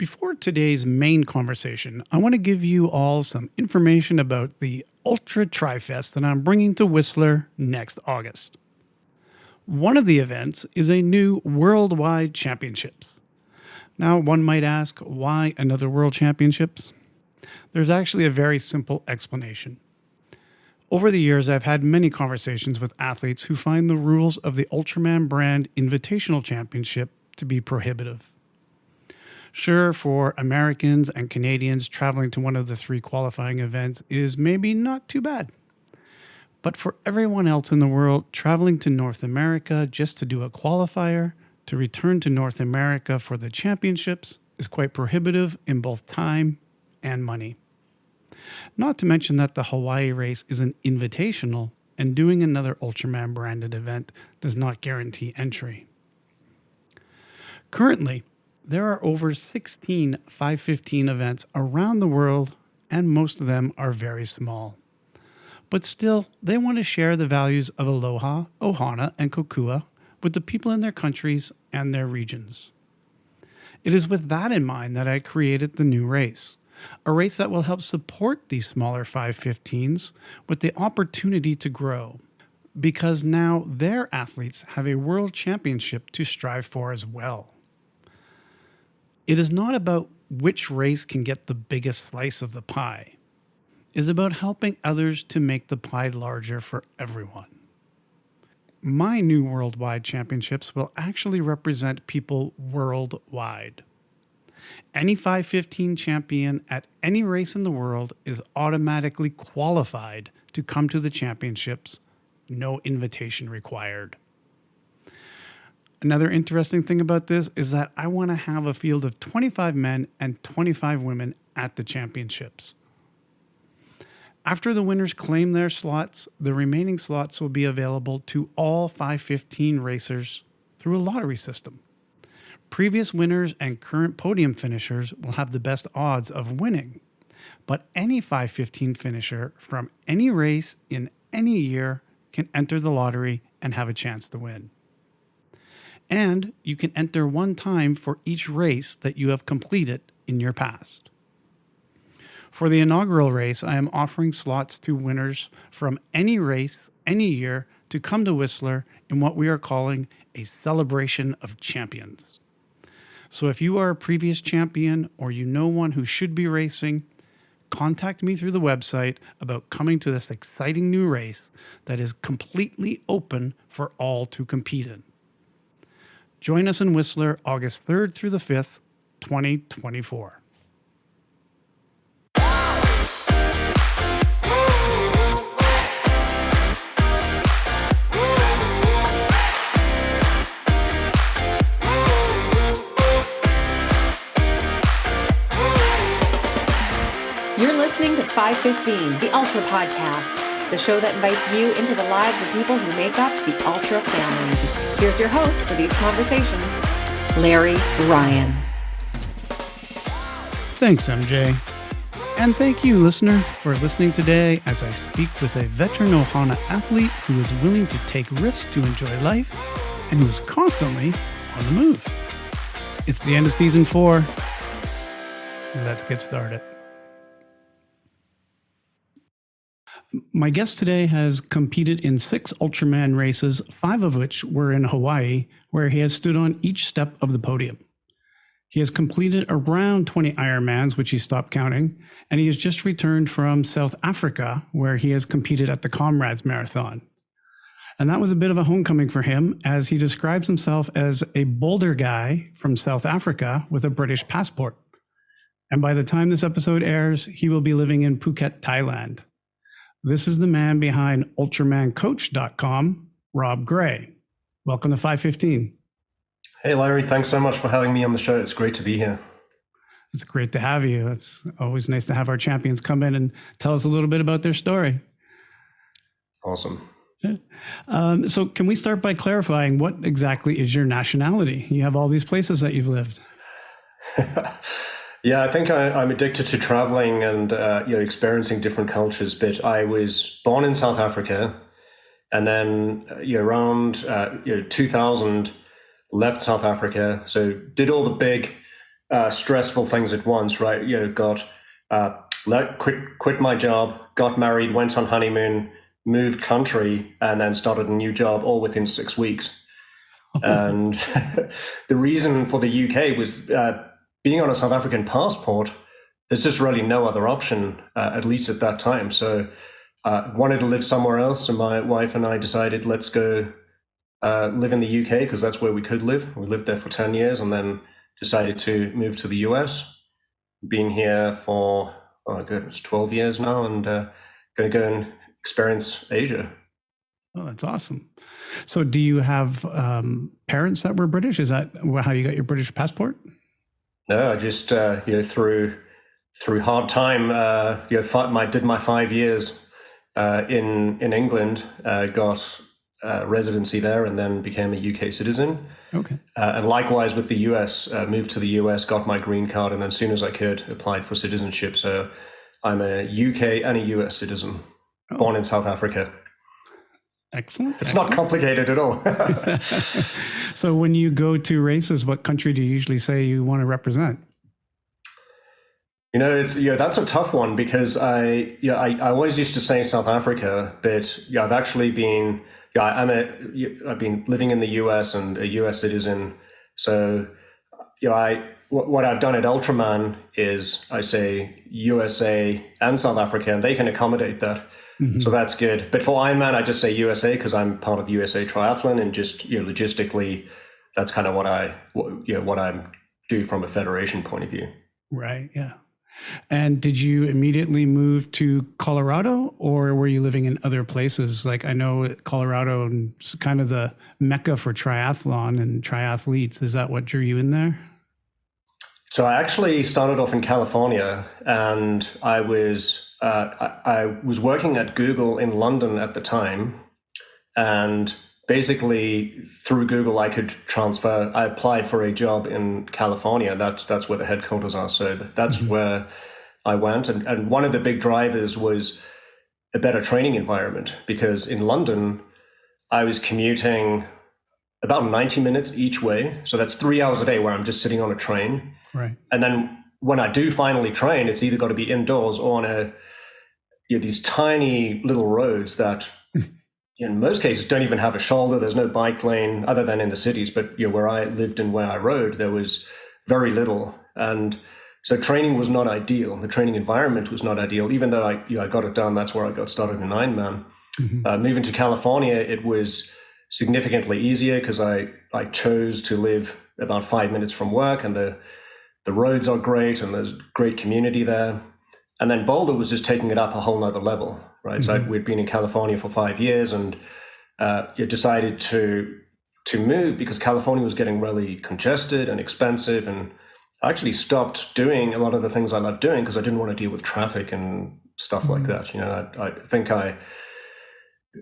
Before today's main conversation, I want to give you all some information about the Ultra Tri-Fest that I'm bringing to Whistler next August. One of the events is a new worldwide championships. Now, one might ask, why another World Championships? There's actually a very simple explanation. Over the years, I've had many conversations with athletes who find the rules of the Ultraman brand Invitational Championship to be prohibitive. Sure, for Americans and Canadians, traveling to one of the three qualifying events is maybe not too bad. But for everyone else in the world, traveling to North America just to do a qualifier, to return to North America for the championships, is quite prohibitive in both time and money. Not to mention that the Hawaii race is an invitational, and doing another Ultraman branded event does not guarantee entry. Currently, there are over 16 515 events around the world, and most of them are very small. But still, they want to share the values of aloha, ohana, and kokua with the people in their countries and their regions. It is with that in mind that I created the new race, a race that will help support these smaller 515s with the opportunity to grow, because now their athletes have a world championship to strive for as well. It is not about which race can get the biggest slice of the pie. It is about helping others to make the pie larger for everyone. My new worldwide championships will actually represent people worldwide. Any 515 champion at any race in the world is automatically qualified to come to the championships, no invitation required. Another interesting thing about this is that I want to have a field of 25 men and 25 women at the championships. After the winners claim their slots, the remaining slots will be available to all 515 racers through a lottery system. Previous winners and current podium finishers will have the best odds of winning, but any 515 finisher from any race in any year can enter the lottery and have a chance to win. And you can enter one time for each race that you have completed in your past. For the inaugural race, I am offering slots to winners from any race, any year, to come to Whistler in what we are calling a celebration of champions. So if you are a previous champion or you know one who should be racing, contact me through the website about coming to this exciting new race that is completely open for all to compete in. Join us in Whistler August 3rd through the 5th, 2024. You're listening to 515, the Ultra Podcast, the show that invites you into the lives of people who make up the Ultra family. Here's your host for these conversations, Larry Ryan. Thanks, MJ. And thank you, listener, for listening today as I speak with a veteran Ohana athlete who is willing to take risks to enjoy life and who is constantly on the move. It's the end of season 4. Let's get started. My guest today has competed in 6 Ultraman races, 5 of which were in Hawaii, where he has stood on each step of the podium. He has completed around 20 Ironmans, which he stopped counting, and he has just returned from South Africa, where he has competed at the Comrades Marathon. And that was a bit of a homecoming for him, as he describes himself as a Boulder guy from South Africa with a British passport. And by the time this episode airs, he will be living in Phuket, Thailand. This is the man behind UltramanCoach.com, Rob Gray. Welcome to 515. Hey, Larry. Thanks so much for having me on the show. It's great to be here. It's great to have you. It's always nice to have our champions come in and tell us a little bit about their story. Awesome. So can we start by clarifying what exactly is your nationality? You have all these places that you've lived. Yeah, I think I'm addicted to traveling and experiencing different cultures. But I was born in South Africa, and then around 2000 left South Africa. So did all the big stressful things at once, right? Got quit my job, got married, went on honeymoon, moved country, and then started a new job all within 6 weeks. And the reason for the UK was being on a South African passport. There's just really no other option, at least at that time. So wanted to live somewhere else, and my wife and I decided, let's go live in the UK because that's where we could live. We lived there for 10 years and then decided to move to the US. Been here for, oh goodness, 12 years now, and going to go and experience Asia. Oh, that's awesome. So do you have parents that were British? Is that how you got your British passport? No, I just, through hard time, did my 5 years in England, got residency there, and then became a UK citizen. Okay. And likewise with the US, moved to the US, got my green card, and then as soon as I could, applied for citizenship. So I'm a UK and a US citizen, born in South Africa. Excellent. It's not complicated at all. So when you go to races, what country do you usually say you want to represent? That's a tough one because I always used to say South Africa, but I've actually been, I've been living in the US and a US citizen. So, what I've done at Ultraman is I say USA and South Africa, and they can accommodate that. Mm-hmm. So that's good. But for Ironman, I just say USA because I'm part of USA Triathlon, and just logistically, that's kind of what I do from a federation point of view. Right. Yeah. And did you immediately move to Colorado, or were you living in other places? Like, I know Colorado is kind of the mecca for triathlon and triathletes. Is that what drew you in there? So I actually started off in California, and I was working at Google in London at the time, and basically through Google I could transfer. I applied for a job in California. That's where the headquarters are. So that's mm-hmm. where I went, and one of the big drivers was a better training environment, because in London I was commuting about 90 minutes each way. So that's 3 hours a day where I'm just sitting on a train. Right. And then when I do finally train, it's either got to be indoors or on these tiny little roads that in most cases don't even have a shoulder. There's no bike lane other than in the cities. But where I lived and where I rode, there was very little. And so training was not ideal. The training environment was not ideal. Even though I got it done, that's where I got started in Ironman. Mm-hmm. Moving to California, it was significantly easier because I chose to live about 5 minutes from work, and the roads are great and there's great community there. And then Boulder was just taking it up a whole nother level, right? Mm-hmm. So we'd been in California for 5 years, and decided to move because California was getting really congested and expensive. And I actually stopped doing a lot of the things I love doing because I didn't want to deal with traffic and stuff mm-hmm. like that. I think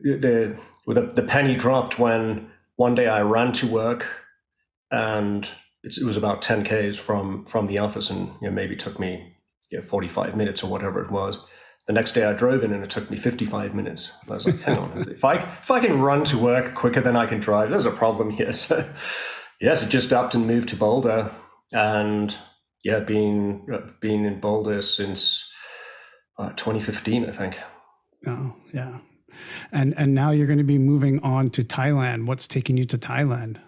the penny dropped when one day I ran to work, and it was about 10 Ks from the office, and maybe took me 45 minutes or whatever it was. The next day I drove in and it took me 55 minutes. I was like, hang on, if I can run to work quicker than I can drive, there's a problem here. So yes, it just upped and moved to Boulder, and been in Boulder since 2015, I think. Oh, yeah. And now you're going to be moving on to Thailand. What's taking you to Thailand?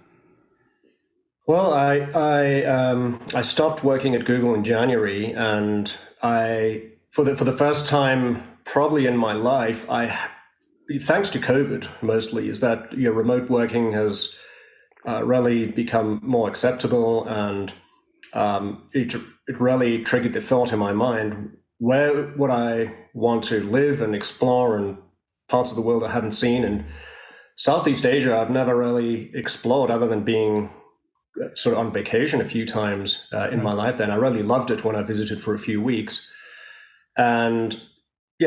Well, I stopped working at Google in January, and for the first time probably in my life, thanks to COVID mostly, is that remote working has really become more acceptable, and it really triggered the thought in my mind: where would I want to live and explore, and parts of the world I haven't seen. And Southeast Asia I've never really explored, other than being sort of on vacation a few times in my life. Then I really loved it when I visited for a few weeks. And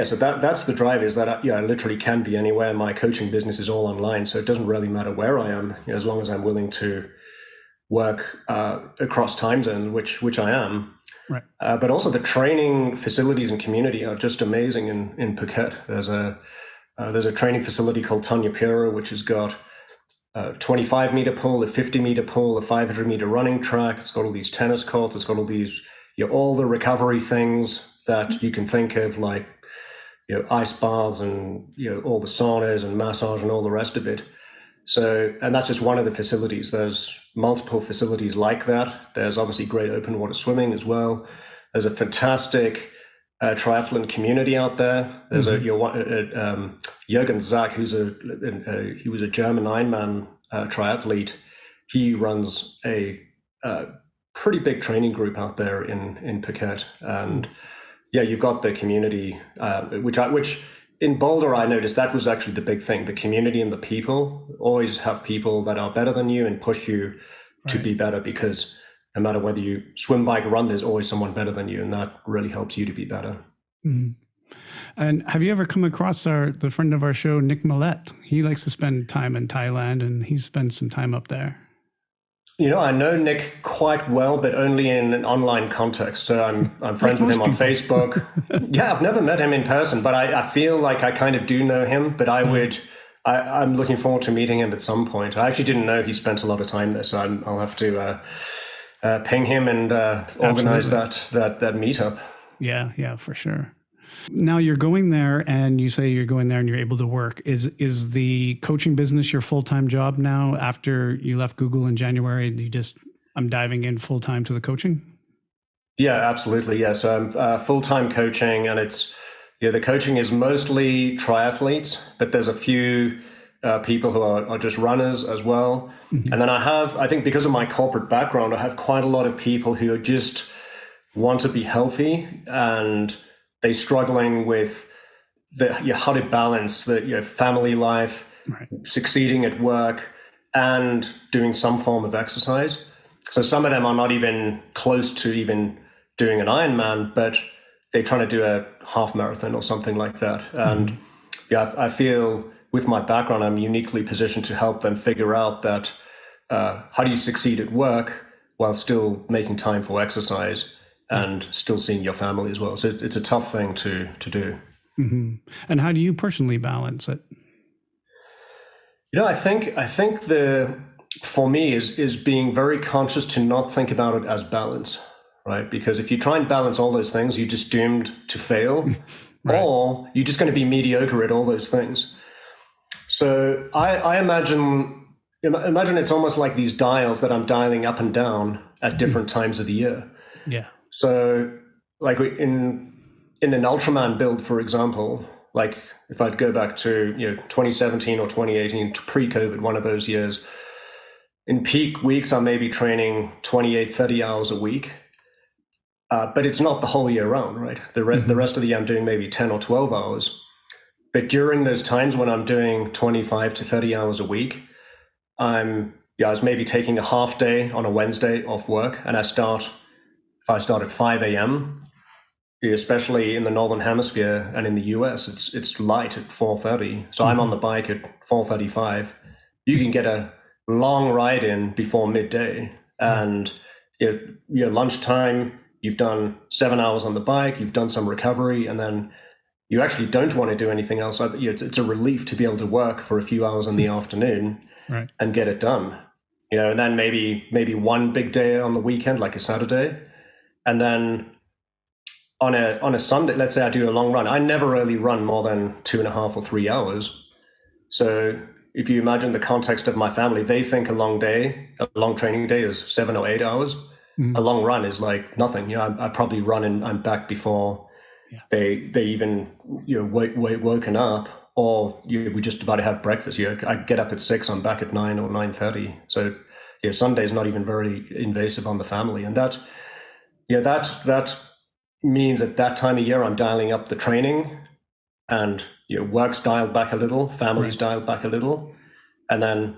so that's the drive, is that I literally can be anywhere. My coaching business is all online, so it doesn't really matter where I am, as long as I'm willing to work across time zones, which I am. Right. But also the training facilities and community are just amazing in Phuket. There's a training facility called Tanya Pura, which has got 25-meter pool, a 50-meter pool, a 500-meter running track. It's got all these tennis courts. It's got all these, all the recovery things that you can think of, like, ice baths and, all the saunas and massage and all the rest of it. So, and that's just one of the facilities. There's multiple facilities like that. There's obviously great open water swimming as well. There's a fantastic triathlon community out there. There's Jürgen Zach, he was a German Ironman triathlete. He runs a pretty big training group out there in Phuket, and you've got the community, which in Boulder I noticed that was actually the big thing. The community and the people always have people that are better than you and push you to be better, because no matter whether you swim, bike, or run, there's always someone better than you, and that really helps you to be better. Mm-hmm. And have you ever come across the friend of our show, Nick Millett? He likes to spend time in Thailand, and he spends some time up there. I know Nick quite well, but only in an online context. So I'm friends with him on Facebook. Yeah, I've never met him in person, but I feel like I kind of do know him. But I'm looking forward to meeting him at some point. I actually didn't know he spent a lot of time there, so I'll have to ping him and organize that meetup. Yeah, for sure. Now you're going there, and you say you're going there and you're able to work. Is the coaching business your full-time job now after you left Google in January? I'm diving in full-time to the coaching? Yeah, absolutely. Yeah. So I'm full-time coaching, and it's, the coaching is mostly triathletes, but there's a few people who are just runners as well. Mm-hmm. And then I think because of my corporate background, I have quite a lot of people who just want to be healthy, and they're struggling with how to balance the family life, succeeding at work, and doing some form of exercise. So some of them are not even close to even doing an Ironman, but they're trying to do a half marathon or something like that. And I feel with my background, I'm uniquely positioned to help them figure out that how do you succeed at work while still making time for exercise and still seeing your family as well. So it's a tough thing to do. Mm-hmm. And how do you personally balance it? I think for me is being very conscious to not think about it as balance, right? Because if you try and balance all those things, you're just doomed to fail, or you're just going to be mediocre at all those things. So I imagine it's almost like these dials that I'm dialing up and down at different times of the year. Yeah. So like in an Ultraman build, for example, like if I'd go back to 2017 or 2018, pre-COVID, one of those years, in peak weeks, I may be training 28, 30 hours a week. But it's not the whole year round, right? The rest of the year I'm doing maybe 10 or 12 hours. But during those times when I'm doing 25 to 30 hours a week, I was maybe taking a half day on a Wednesday off work, and if I start at 5 a.m., especially in the Northern Hemisphere and in the US, it's light at 4:30. So I'm on the bike at 4:35. You can get a long ride in before midday, and lunchtime, you've done 7 hours on the bike, you've done some recovery, and then you actually don't want to do anything else. It's a relief to be able to work for a few hours in the afternoon and get it done. And then maybe one big day on the weekend, like a Saturday. And then on a Sunday, let's say I do a long run. I never really run more than 2.5 or 3 hours. So if you imagine the context of my family, they think a long training day is 7 or 8 hours. A long run is like nothing. I probably run and I'm back before they even woken up, or we just about to have breakfast. I get up at 6, I'm back at 9 or 9:30. So Sunday's not even very invasive on the family, and that means at that time of year I'm dialing up the training, and work's dialed back a little, family's dialed back a little, and then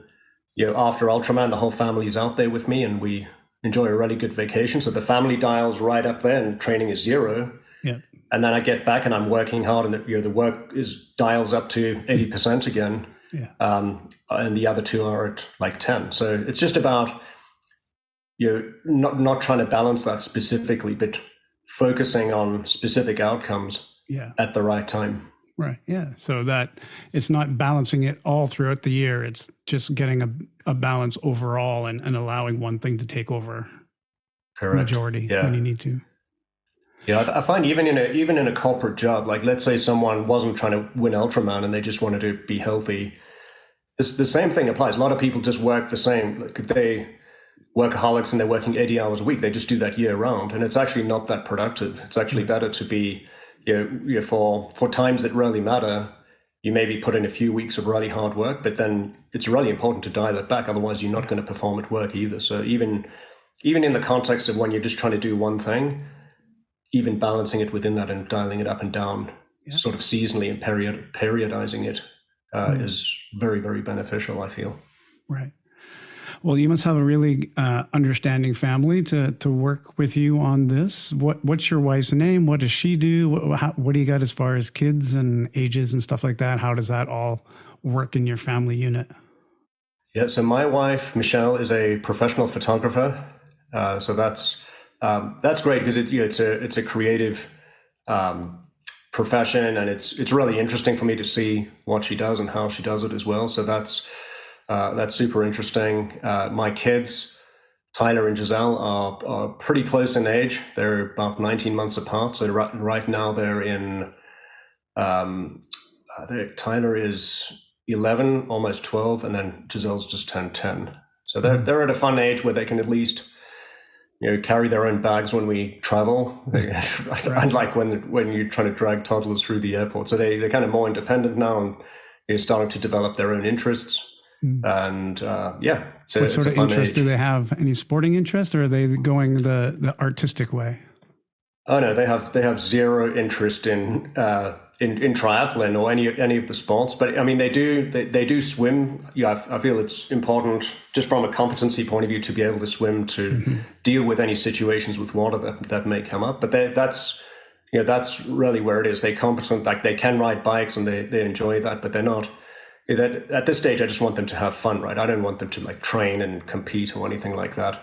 after Ultraman, the whole family's out there with me, and we enjoy a really good vacation. So the family dial's right up there, and training is 0. Yeah. And then I get back and I'm working hard, and the work dials up to 80% again. Yeah. And the other 2 are at like 10. So it's just about not trying to balance that specifically, but focusing on specific outcomes at the right time. Right. Yeah. So that it's not balancing it all throughout the year. It's just getting a balance overall and allowing one thing to take over Correct. majority when Yeah. you need to. Yeah, I find even in a corporate job, like let's say someone wasn't trying to win Ultraman and they just wanted to be healthy, the same thing applies. A lot of people just work the same. Like if they workaholics and they're working 80 hours a week, they just do that year round, and it's actually not that productive. It's actually better to be, for times that really matter, you maybe put in a few weeks of really hard work, but then it's really important to dial it back. Otherwise, you're not going to perform at work either. So even in the context of when you're just trying to do one thing, even balancing it within that and dialing it up and down, sort of seasonally and periodizing it is very, very beneficial, I feel. Right. Well, you must have a really understanding family to work with you on this. What's your wife's name? What does she do? What do you got as far as kids and ages and stuff like that? How does that all work in your family unit? Yeah, so my wife, Michelle, is a professional photographer. So that's great because it's a creative profession, and it's really interesting for me to see what she does and how she does it as well. So that's super interesting. My kids, Tyler and Giselle, are pretty close in age. They're about 19 months apart. So right now they're in. Tyler is 11, almost 12, and then Giselle's just turned 10. So they're at a fun age where they can at least carry their own bags when we travel. Unlike when you're trying to drag toddlers through the airport. So they're kind of more independent now and starting to develop their own interests. And what sort of interest do they have? Any sporting interest, or are they going the artistic way? Oh no, they have zero interest in triathlon or any of the sports. But I mean, they do swim. Yeah, I feel it's important just from a competency point of view to be able to swim to deal with any situations with water that may come up. But that's really where it is. They're competent, like they can ride bikes and they enjoy that, but they're not. At this stage, I just want them to have fun, right? I don't want them to like train and compete or anything like that.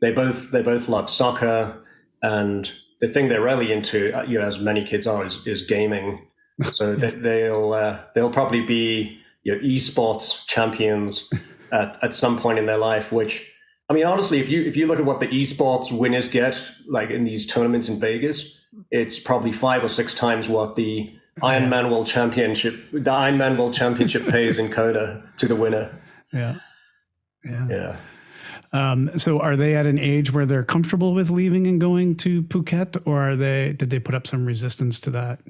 They both love soccer, and the thing they're really into, as many kids are, is gaming. So they'll probably be esports champions at some point in their life. Which, I mean, honestly, if you look at what the esports winners get, like in these tournaments in Vegas, it's probably 5 or 6 times what the Ironman World Championship pays in Kona to the winner. Yeah. So are they at an age where they're comfortable with leaving and going to Phuket, or did they put up some resistance to that?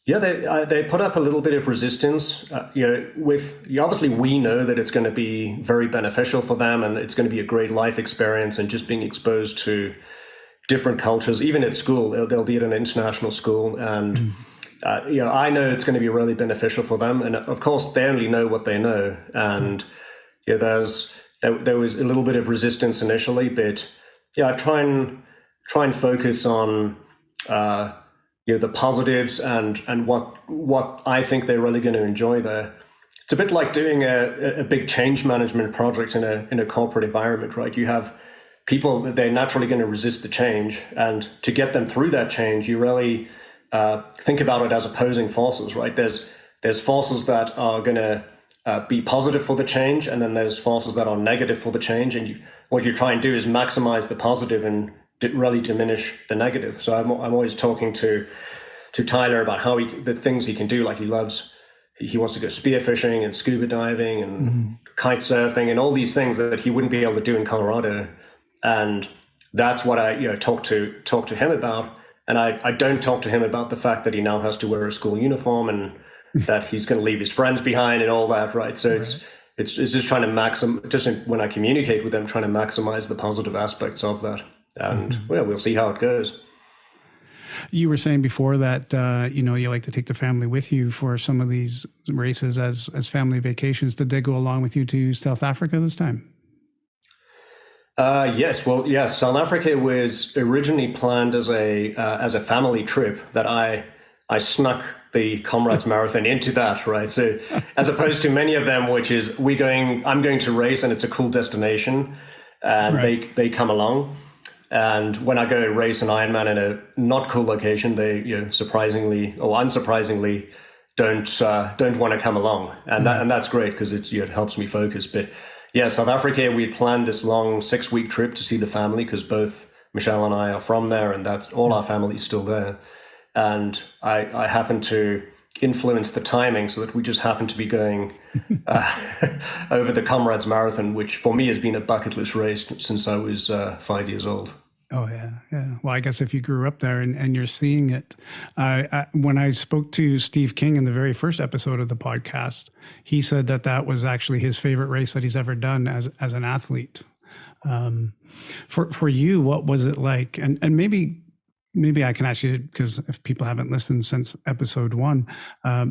Yeah, they put up a little bit of resistance. Obviously we know that it's going to be very beneficial for them, and it's going to be a great life experience, and just being exposed to different cultures, even at school. They'll be at an international school, and I know it's going to be really beneficial for them. And of course, they only know what they know, and there was a little bit of resistance initially, but I try and focus on the positives and what I think they're really going to enjoy there. It's a bit like doing a big change management project in a corporate environment, right? You have people that they're naturally going to resist the change, and to get them through that change, you really think about it as opposing forces, right? There's forces that are going to be positive for the change, and then there's forces that are negative for the change. And what you try and do is maximize the positive and really diminish the negative. So I'm always talking to Tyler about the things he can do. Like he wants to go spearfishing and scuba diving and kite surfing and all these things that he wouldn't be able to do in Colorado. And that's what I talk to him about. And I don't talk to him about the fact that he now has to wear a school uniform and that he's going to leave his friends behind and all that, right? So it's just trying to just when I communicate with them, trying to maximize the positive aspects of that. And we'll see how it goes. You were saying before that you like to take the family with you for some of these races as family vacations. Did they go along with you to South Africa this time? Yes. Well, yes. South Africa was originally planned as a family trip that I snuck the Comrades Marathon into that, right? So as opposed to many of them, which is I'm going to race and it's a cool destination, and they come along. And when I go race an Ironman in a not cool location, they surprisingly or unsurprisingly don't want to come along, and that's great because it helps me focus. But yeah, South Africa, we had planned this long 6-week trip to see the family because both Michelle and I are from there, and that's all our family's still there. And I happened to influence the timing so that we just happened to be going over the Comrades Marathon, which for me has been a bucket list race since I was 5 years old. Oh, yeah. Yeah. Well, I guess if you grew up there and you're seeing it, when I spoke to Steve King in the very first episode of the podcast, he said that was actually his favorite race that he's ever done as an athlete. For you, what was it like? And maybe I can ask you, because if people haven't listened since episode 1,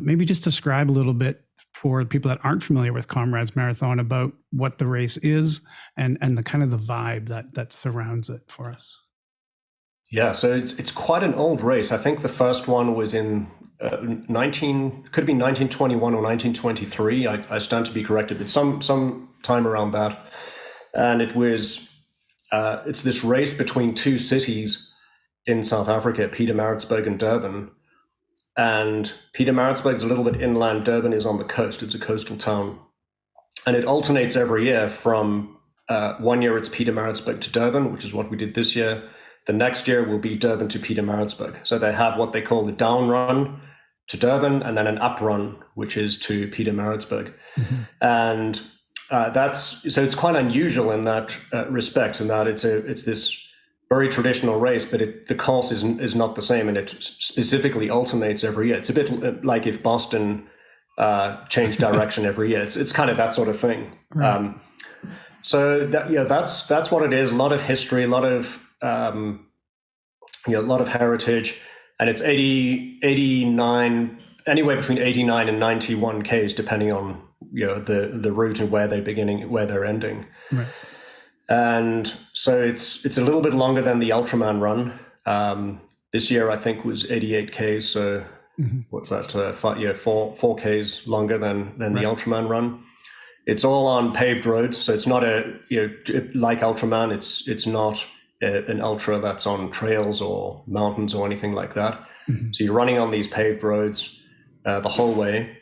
maybe just describe a little bit for people that aren't familiar with Comrades Marathon about what the race is and the kind of the vibe that surrounds it for us. Yeah, so it's quite an old race. I think the first one was in could have been 1921 or 1923. I stand to be corrected, but some time around that. And it was it's this race between two cities in South Africa, Pietermaritzburg and Durban. And Pietermaritzburg is a little bit inland. Durban is on the coast. It's a coastal town. And it alternates every year from 1 year it's Pietermaritzburg to Durban, which is what we did this year. The next year will be Durban to Pietermaritzburg. So they have what they call the down run to Durban and then an up run, which is to Pietermaritzburg. Mm-hmm. And it's quite unusual in that respect, in that it's this very traditional race, but the course is not the same, and it specifically alternates every year. It's a bit like if Boston changed direction every year. It's kind of that sort of thing. Right. So that's what it is. A lot of history, a lot of heritage, and it's 89, anywhere between 89 and 91 Ks, depending on the route and where they're beginning, where they're ending. Right. And so it's a little bit longer than the Ultraman run. This year I think was 88 Ks. So what's that? 4 Ks longer than the Ultraman run. It's all on paved roads, so it's not like Ultraman. It's not an ultra that's on trails or mountains or anything like that. Mm-hmm. So you're running on these paved roads the whole way.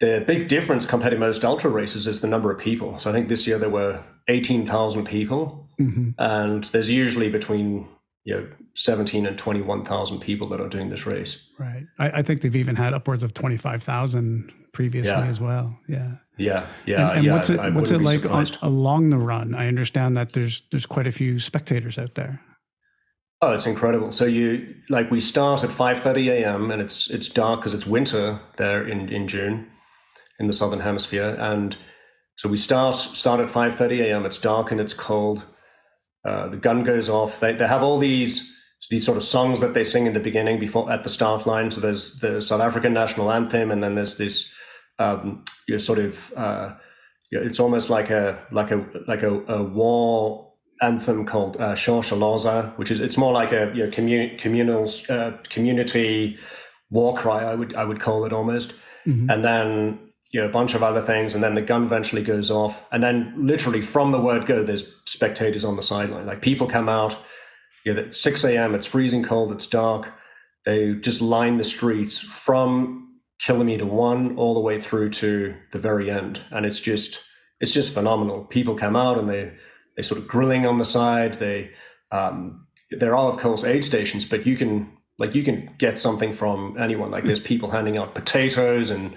The big difference compared to most ultra races is the number of people. So I think this year there were 18,000 people, and there's usually between 17 and 21,000 people that are doing this race. Right. I think they've even had upwards of 25,000 previously as well. Yeah. Yeah. And what's it like along the run? I understand that there's quite a few spectators out there. Oh, it's incredible. So we start at 5:30 a.m. and it's dark because it's winter there in June in the Southern Hemisphere. And so we start at 5:30 a.m. It's dark and it's cold. The gun goes off. They have all these sort of songs that they sing in the beginning before at the start line. So there's the South African national anthem, and then there's this it's almost like a war anthem called Shoshalaza, which is it's more like a community war cry. I would call it almost, and then a bunch of other things, and then the gun eventually goes off, and then literally from the word go, there's spectators on the sideline. Like people come out. At 6 a.m. It's freezing cold. It's dark. They just line the streets from kilometer 1 all the way through to the very end, and it's just phenomenal. People come out and they sort of grilling on the side. There are of course aid stations, but you can get something from anyone. Like there's people handing out potatoes and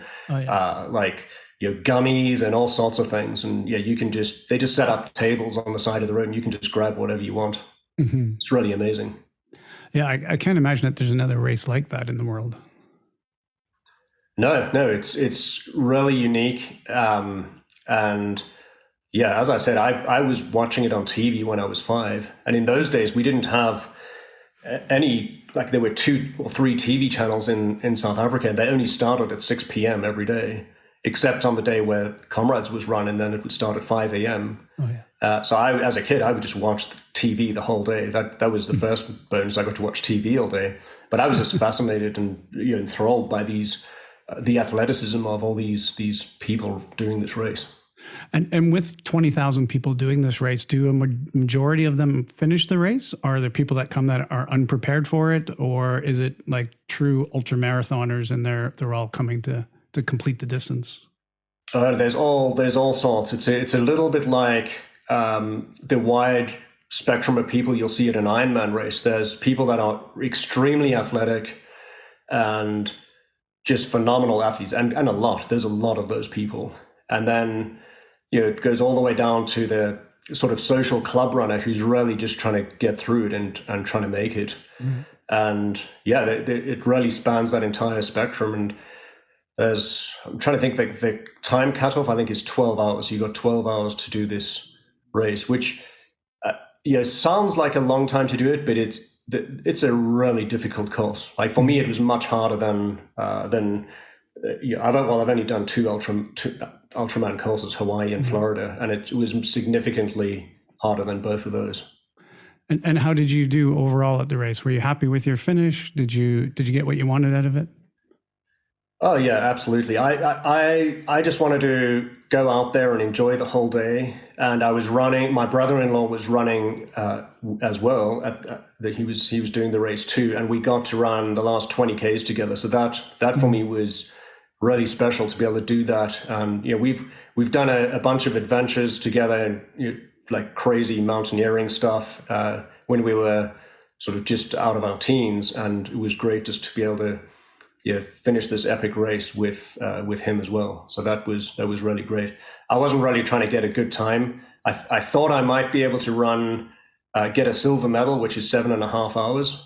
gummies and all sorts of things, and they just set up tables on the side of the road, and you can just grab whatever you want. Mm-hmm. It's really amazing. Yeah, I can't imagine that there's another race like that in the world. No, it's really unique. And yeah, as I said, I was watching it on TV when I was 5, and in those days we didn't have any, there were 2 or 3 TV channels in South Africa, and they only started at 6 p.m. every day, except on the day where Comrades was run, and then it would start at 5 a.m. Oh yeah. So as a kid, I would just watch TV the whole day. That was the first bonus. I got to watch TV all day. But I was just fascinated and enthralled by the athleticism of all these people doing this race. And with 20,000 people doing this race, do a majority of them finish the race? Are there people that come that are unprepared for it, or is it like true ultra marathoners and they're all coming to complete the distance? There's all sorts. It's a little bit like the wide spectrum of people you'll see at an Ironman race. There's people that are extremely athletic and just phenomenal athletes, and there's a lot of those people. And then, it goes all the way down to the sort of social club runner who's really just trying to get through it and trying to make it. Mm-hmm. And it really spans that entire spectrum. And I'm trying to think, the time cutoff, I think, is 12 hours. You've got 12 hours to do this race, which sounds like a long time to do it, but it's a really difficult course. Like for me, it was much harder than I've only done two Ultraman courses, Hawaii and Florida, and it was significantly harder than both of those. And how did you do overall at the race? Were you happy with your finish? Did you get what you wanted out of it? Oh yeah, absolutely. I just wanted to go out there and enjoy the whole day. And I was running. My brother-in-law was running as well. He was doing the race too, and we got to run the last 20 Ks together. So that for me was really special to be able to do that. And we've done a bunch of adventures together, and like crazy mountaineering stuff when we were sort of just out of our teens, and it was great just to be able to finish this epic race with him as well. So that was really great. I wasn't really trying to get a good time. I thought I might be able to get a silver medal, which is 7.5 hours.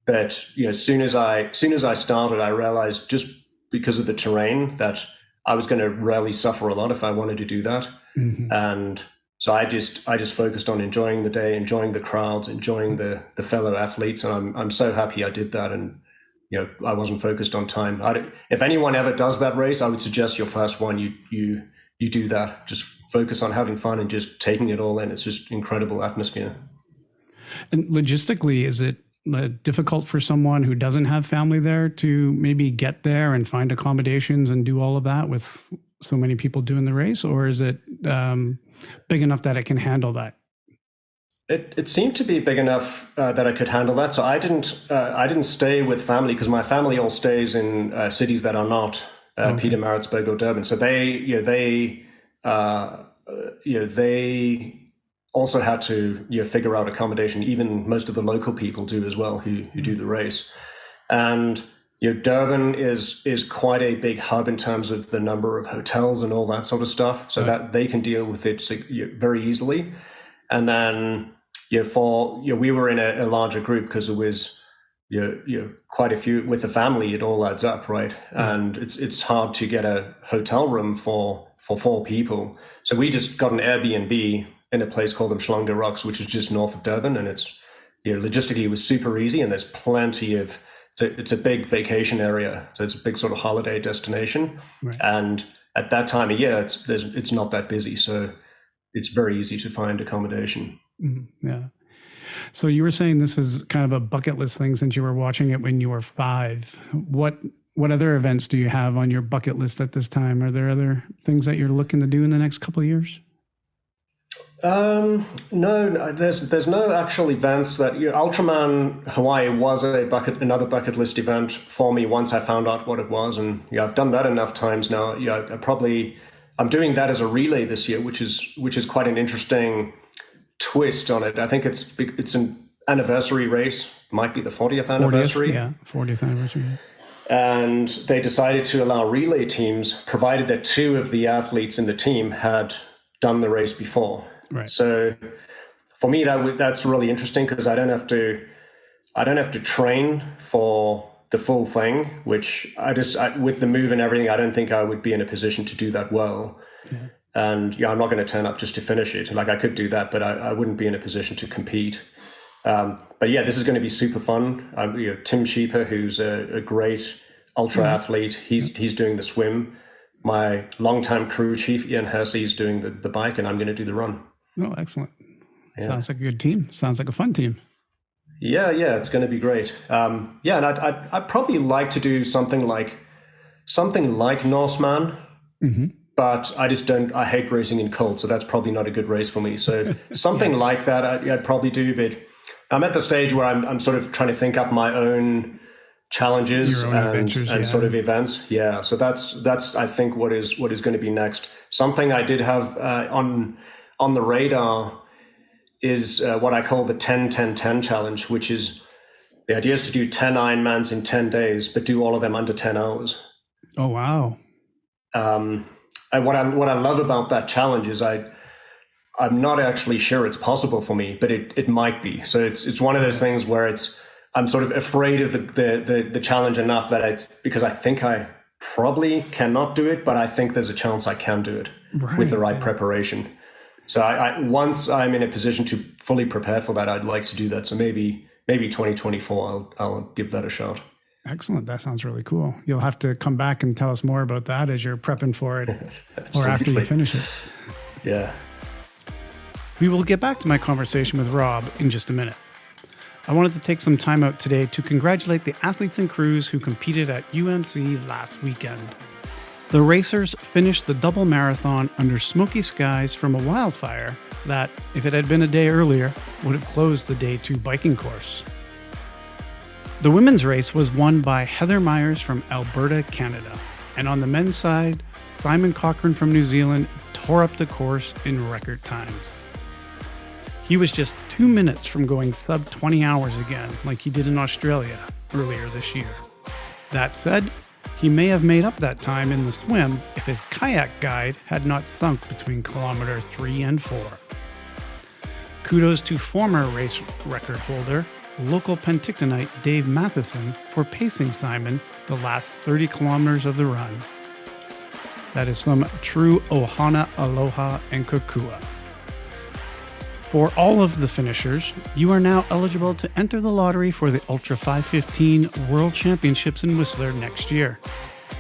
But as soon as I started, I realized, just because of the terrain, that I was going to really suffer a lot if I wanted to do that. Mm-hmm. And so I just focused on enjoying the day, enjoying the crowds, enjoying the fellow athletes, and I'm so happy I did that. And I wasn't focused on time. If anyone ever does that race, I would suggest your first one, you do that. Just focus on having fun and just taking it all in. It's just incredible atmosphere. And logistically, is it difficult for someone who doesn't have family there to maybe get there and find accommodations and do all of that with so many people doing the race? Or is it big enough that it can handle that? It seemed to be big enough that I could handle that. So I didn't stay with family, because my family all stays in cities that are not Peter, Maritzburg, or Durban. So they also had to figure out accommodation. Even most of the local people do as well who do the race. And Durban is quite a big hub in terms of the number of hotels and all that sort of stuff, so that they can deal with it very easily. And then we were in a larger group, because it was quite a few with the family. It all adds up, right? And it's hard to get a hotel room for 4 people. So we just got an Airbnb in a place called Umhlanga Rocks, which is just north of Durban, and it's logistically it was super easy, and there's plenty of it's a big vacation area, so it's a big sort of holiday destination. Right. And at that time of year, it's not that busy, so it's very easy to find accommodation. Mm-hmm. Yeah. So you were saying this was kind of a bucket list thing since you were watching it when you were 5. What other events do you have on your bucket list at this time? Are there other things that you're looking to do in the next couple of years? No, there's no actual events that Ultraman Hawaii was another bucket list event for me once I found out what it was, and I've done that enough times now. I'm doing that as a relay this year, which is quite an interesting twist on it. I think it's an anniversary race, might be the 40th anniversary. 40th anniversary. And they decided to allow relay teams, provided that 2 of the athletes in the team had done the race before. Right. So for me, that's really interesting, because I don't have to train for the full thing, which with the move and everything, I don't think I would be in a position to do that well. Yeah. And I'm not going to turn up just to finish it. Like, I could do that, but I wouldn't be in a position to compete. But yeah, this is going to be super fun. Tim Sheeper, who's a great ultra athlete, he's doing the swim. My longtime crew chief, Ian Hersey, is doing the bike, and I'm going to do the run. Oh, excellent. Yeah. Sounds like a good team. Sounds like a fun team. Yeah, it's going to be great. And I'd probably like to do something like Norseman, but I hate racing in cold, so that's probably not a good race for me. So something like that I'd probably do, but I'm at the stage where I'm sort of trying to think up my own challenges and sort of events. Yeah. So that's I think what is going to be next. Something I did have on the radar is what I call the 10-10-10 challenge, which is the idea is to do 10 Ironmans in 10 days, but do all of them under 10 hours. Oh, wow. And what I love about that challenge is I'm not actually sure it's possible for me, but it might be. So it's one of those things where I'm sort of afraid of the challenge enough that because I think I probably cannot do it, but I think there's a chance I can do it with the right preparation. So once I'm in a position to fully prepare for that, I'd like to do that. So maybe 2024, I'll give that a shot. Excellent. That sounds really cool. You'll have to come back and tell us more about that as you're prepping for it or after you finish it. Yeah. We will get back to my conversation with Rob in just a minute. I wanted to take some time out today to congratulate the athletes and crews who competed at UMC last weekend. The racers finished the double marathon under smoky skies from a wildfire that, if it had been a day earlier, would have closed the day 2 biking course. The women's race was won by Heather Myers from Alberta, Canada. And on the men's side, Simon Cochran from New Zealand tore up the course in record times. He was just 2 minutes from going sub 20 hours again, like he did in Australia earlier this year. That said, he may have made up that time in the swim if his kayak guide had not sunk between kilometer 3 and 4. Kudos to former race record holder, local Pentictonite Dave Matheson, for pacing Simon the last 30 kilometers of the run. That is some true ohana, aloha, and kokua. For all of the finishers, you are now eligible to enter the lottery for the Ultra 515 World Championships in Whistler next year.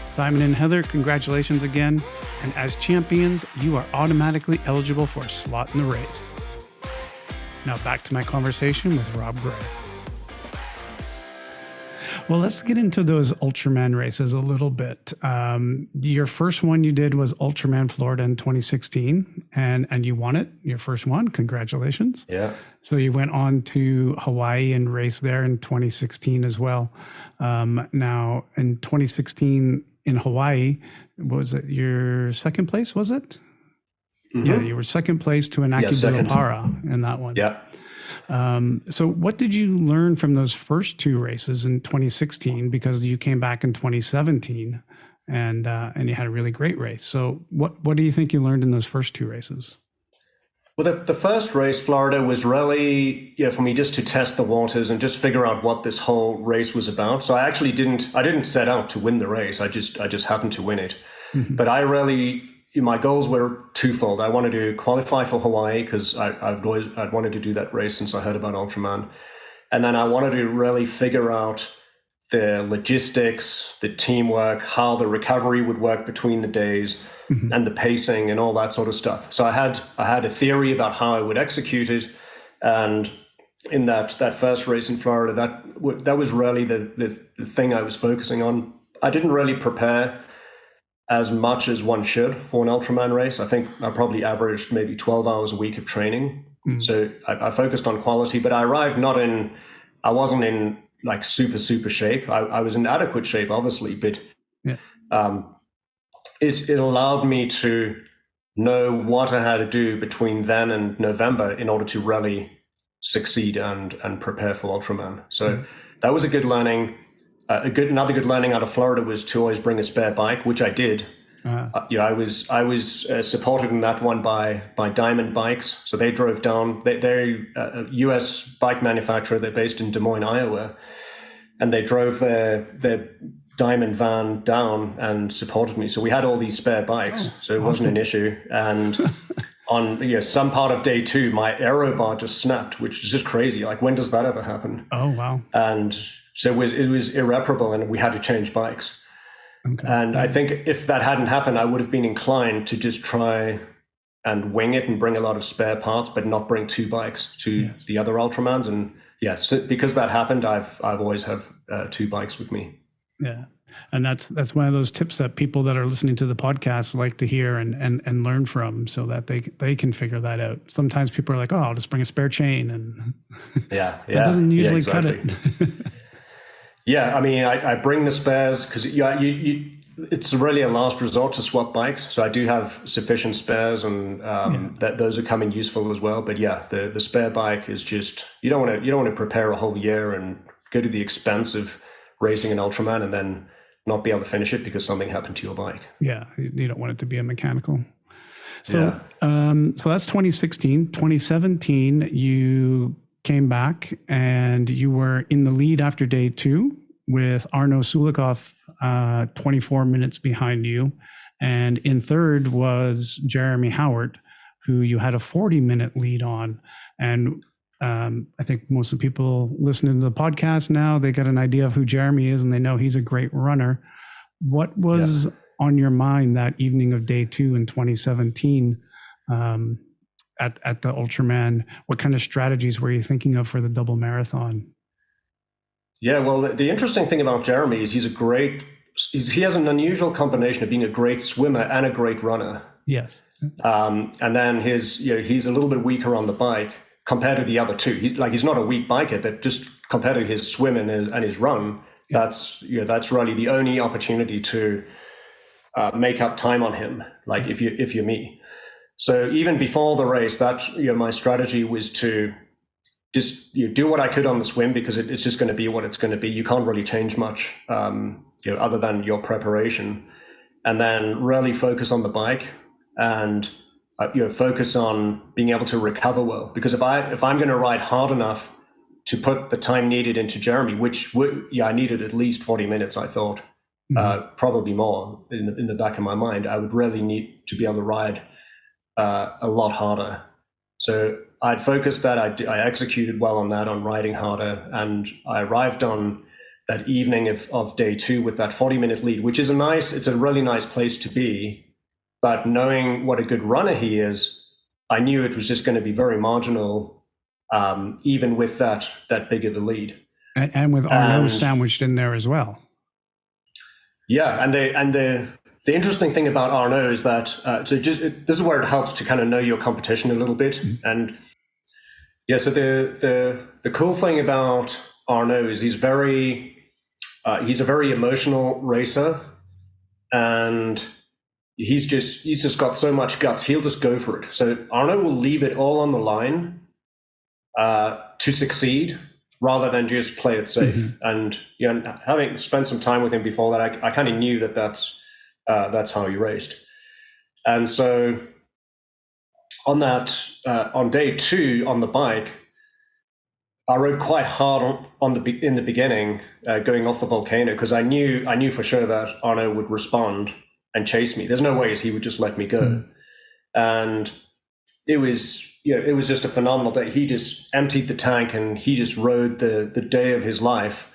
Simon and Heather, congratulations again, and as champions, you are automatically eligible for a slot in the race. Now back to my conversation with Rob Gray. Well, let's get into those Ultraman races a little bit. Your first one you did was Ultraman Florida in 2016, and you won it, your first one. Congratulations. Yeah. So you went on to Hawaii and raced there in 2016 as well. Now, in 2016 in Hawaii, was it your second place, was it? Mm-hmm. Yeah, you were second place to Inaki Bilapara in that one. Yeah. So what did you learn from those first 2 races in 2016? Because you came back in 2017 and you had a really great race. So what do you think you learned in those first 2 races? Well, the first race, Florida, was really for me just to test the waters and just figure out what this whole race was about. So I didn't set out to win the race. I just happened to win it. Mm-hmm. But my goals were twofold. I wanted to qualify for Hawaii because I'd wanted to do that race since I heard about Ultraman. And then I wanted to really figure out the logistics, the teamwork, how the recovery would work between the days, mm-hmm. and the pacing and all that sort of stuff. So I had a theory about how I would execute it. And in that first race in Florida, that was really the thing I was focusing on. I didn't really prepare as much as one should for an Ultraman race. I think I probably averaged maybe 12 hours a week of training. Mm. So I focused on quality, but I arrived I wasn't in like super shape. I was in adequate shape, obviously, but it allowed me to know what I had to do between then and November in order to really succeed and prepare for Ultraman. So that was a good learning. Another good learning out of Florida was to always bring a spare bike, which I did. I was supported in that one by Diamond Bikes. So they drove down. They're a U.S. bike manufacturer. They're based in Des Moines, Iowa, and they drove their Diamond van down and supported me. So we had all these spare bikes, so it wasn't an issue. And on some part of day 2, my aero bar just snapped, which is just crazy. Like, when does that ever happen? Oh wow! And so it was irreparable, and we had to change bikes. Okay. And I think if that hadn't happened, I would have been inclined to just try and wing it and bring a lot of spare parts, but not bring 2 bikes to the other Ultramans. And so because that happened, I've always have 2 bikes with me. Yeah. And that's one of those tips that people that are listening to the podcast like to hear and learn from, so that they can figure that out. Sometimes people are like, oh, I'll just bring a spare chain, and Yeah, that doesn't usually exactly. cut it. Yeah, I mean, I bring the spares because it's really a last resort to swap bikes. So I do have sufficient spares, and that those are coming useful as well. But yeah, the spare bike is just, you don't want to prepare a whole year and go to the expense of racing an Ultraman and then not be able to finish it because something happened to your bike. Yeah, you don't want it to be a mechanical. So, so that's 2016. 2017, you came back and you were in the lead after day 2 with Arno Sulikov 24 minutes behind you. And in third was Jeremy Howard, who you had a 40-minute lead on. And I think most of the people listening to the podcast now, they get an idea of who Jeremy is and they know he's a great runner. What was on your mind that evening of day 2 in 2017 at the Ultraman? What kind of strategies were you thinking of for the double marathon? Yeah, well, the interesting thing about Jeremy is he has an unusual combination of being a great swimmer and a great runner. Yes. And then he's a little bit weaker on the bike compared to the other two. He's not a weak biker, but just compared to his swim and his run, that's really the only opportunity to make up time on him. Like if you're me. So even before the race, my strategy was to just do what I could on the swim, because it's just going to be what it's going to be. You can't really change much, other than your preparation, and then really focus on the bike and focus on being able to recover well. Because if I'm going to ride hard enough to put the time needed into Jeremy, which I needed at least 40 minutes, I thought, probably more in the back of my mind, I would really need to be able to ride a lot harder. So I'd focused that. I executed well on that, on riding harder, and I arrived on that evening of day 2 with that 40-minute lead, which is it's a really nice place to be. But knowing what a good runner he is, I knew it was just going to be very marginal, even with that big of a lead. And with Arno sandwiched in there as well. Yeah, and the interesting thing about Arno is that this is where it helps to kind of know your competition a little bit. Mm-hmm. And so the cool thing about Arno is he's a very emotional racer, and he's just got so much guts. He'll just go for it. So Arno will leave it all on the line to succeed, rather than just play it safe. Mm-hmm. And having spent some time with him before that, I kind of knew that's how he raced. And so on day 2 on the bike, I rode quite hard in the beginning, going off the volcano, because I knew for sure that Arno would respond and chase me. There's no ways he would just let me go. And it was just a phenomenal day. He just emptied the tank and he just rode the day of his life.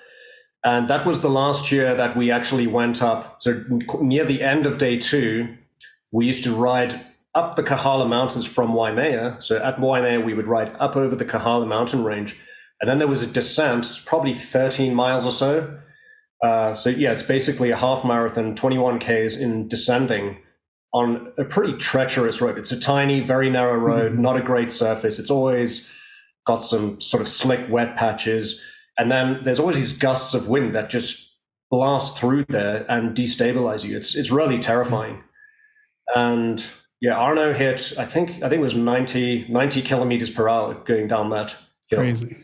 And that was the last year that we actually went up. So near the end of day 2, we used to ride up the Kahala Mountains from Waimea. So at Waimea, we would ride up over the Kahala mountain range. And then there was a descent, probably 13 miles or so. It's basically a half marathon, 21 Ks in descending on a pretty treacherous road. It's a tiny, very narrow road, not a great surface. It's always got some sort of slick, wet patches. And then there's always these gusts of wind that just blast through there and destabilize you. It's really terrifying. And Arno hit, I think it was 90 kilometers per hour going down that hill. Crazy.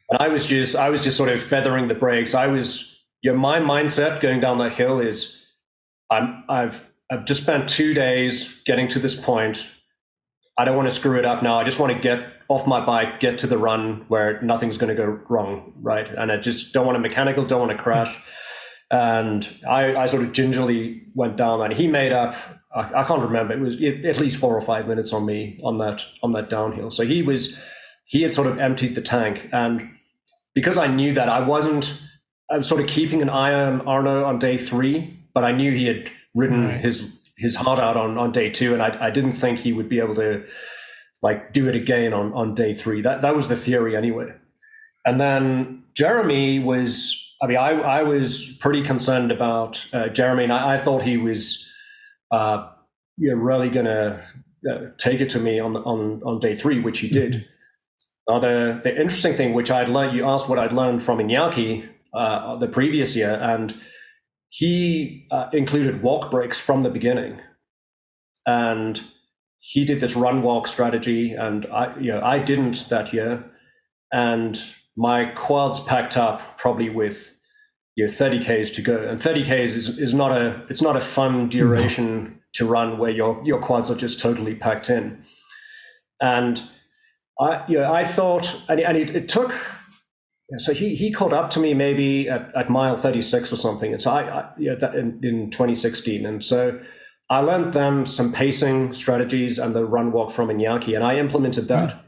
And I was just sort of feathering the brakes. My mindset going down that hill is I've just spent 2 days getting to this point. I don't want to screw it up now. I just want to get off my bike, get to the run where nothing's going to go wrong, right? And I just don't want don't want to crash. And I sort of gingerly went down, and he made up, I can't remember, it was at least 4 or 5 minutes on me on that downhill. So he had sort of emptied the tank. And because I knew that, I was sort of keeping an eye on Arno on day 3, but I knew he had ridden his heart out on day 2, and I didn't think he would be able to do it again on day 3. That was the theory anyway. And then Jeremy was I mean, I was pretty concerned about Jeremy, and I thought he was really going to take it to me on day 3, which he did. Now, the interesting thing, which I'd learned, you asked what I'd learned from Iñaki the previous year, and he included walk breaks from the beginning, and he did this run walk strategy, and I didn't that year, and my quads packed up probably with 30 Ks to go, and 30 Ks is not a fun duration to run where your quads are just totally packed in, and I thought, and it took. So he caught up to me maybe at mile 36 or something, and so in 2016, and so I learned them some pacing strategies and the run walk from Iñaki, and I implemented that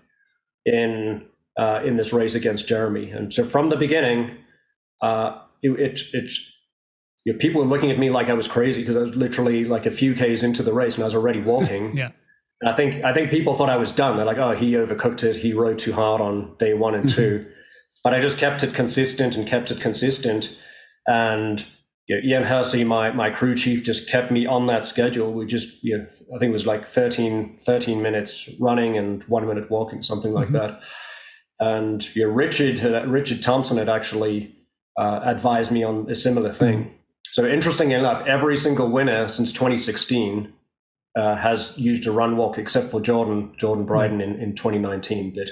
in this race against Jeremy. And so from the beginning, people were looking at me like I was crazy because I was literally like a few Ks into the race and I was already walking. Yeah. And I think people thought I was done. They're like, oh, he overcooked it. He rode too hard on day 1 and 2. But I just kept it consistent. And Ian Hersey, my crew chief, just kept me on that schedule. We just, I think it was like 13 minutes running and 1 minute walking, something like that. And Richard Thompson had actually advised me on a similar thing. So interestingly enough, every single winner since 2016 has used a run walk, except for Jordan Bryden in 2019. But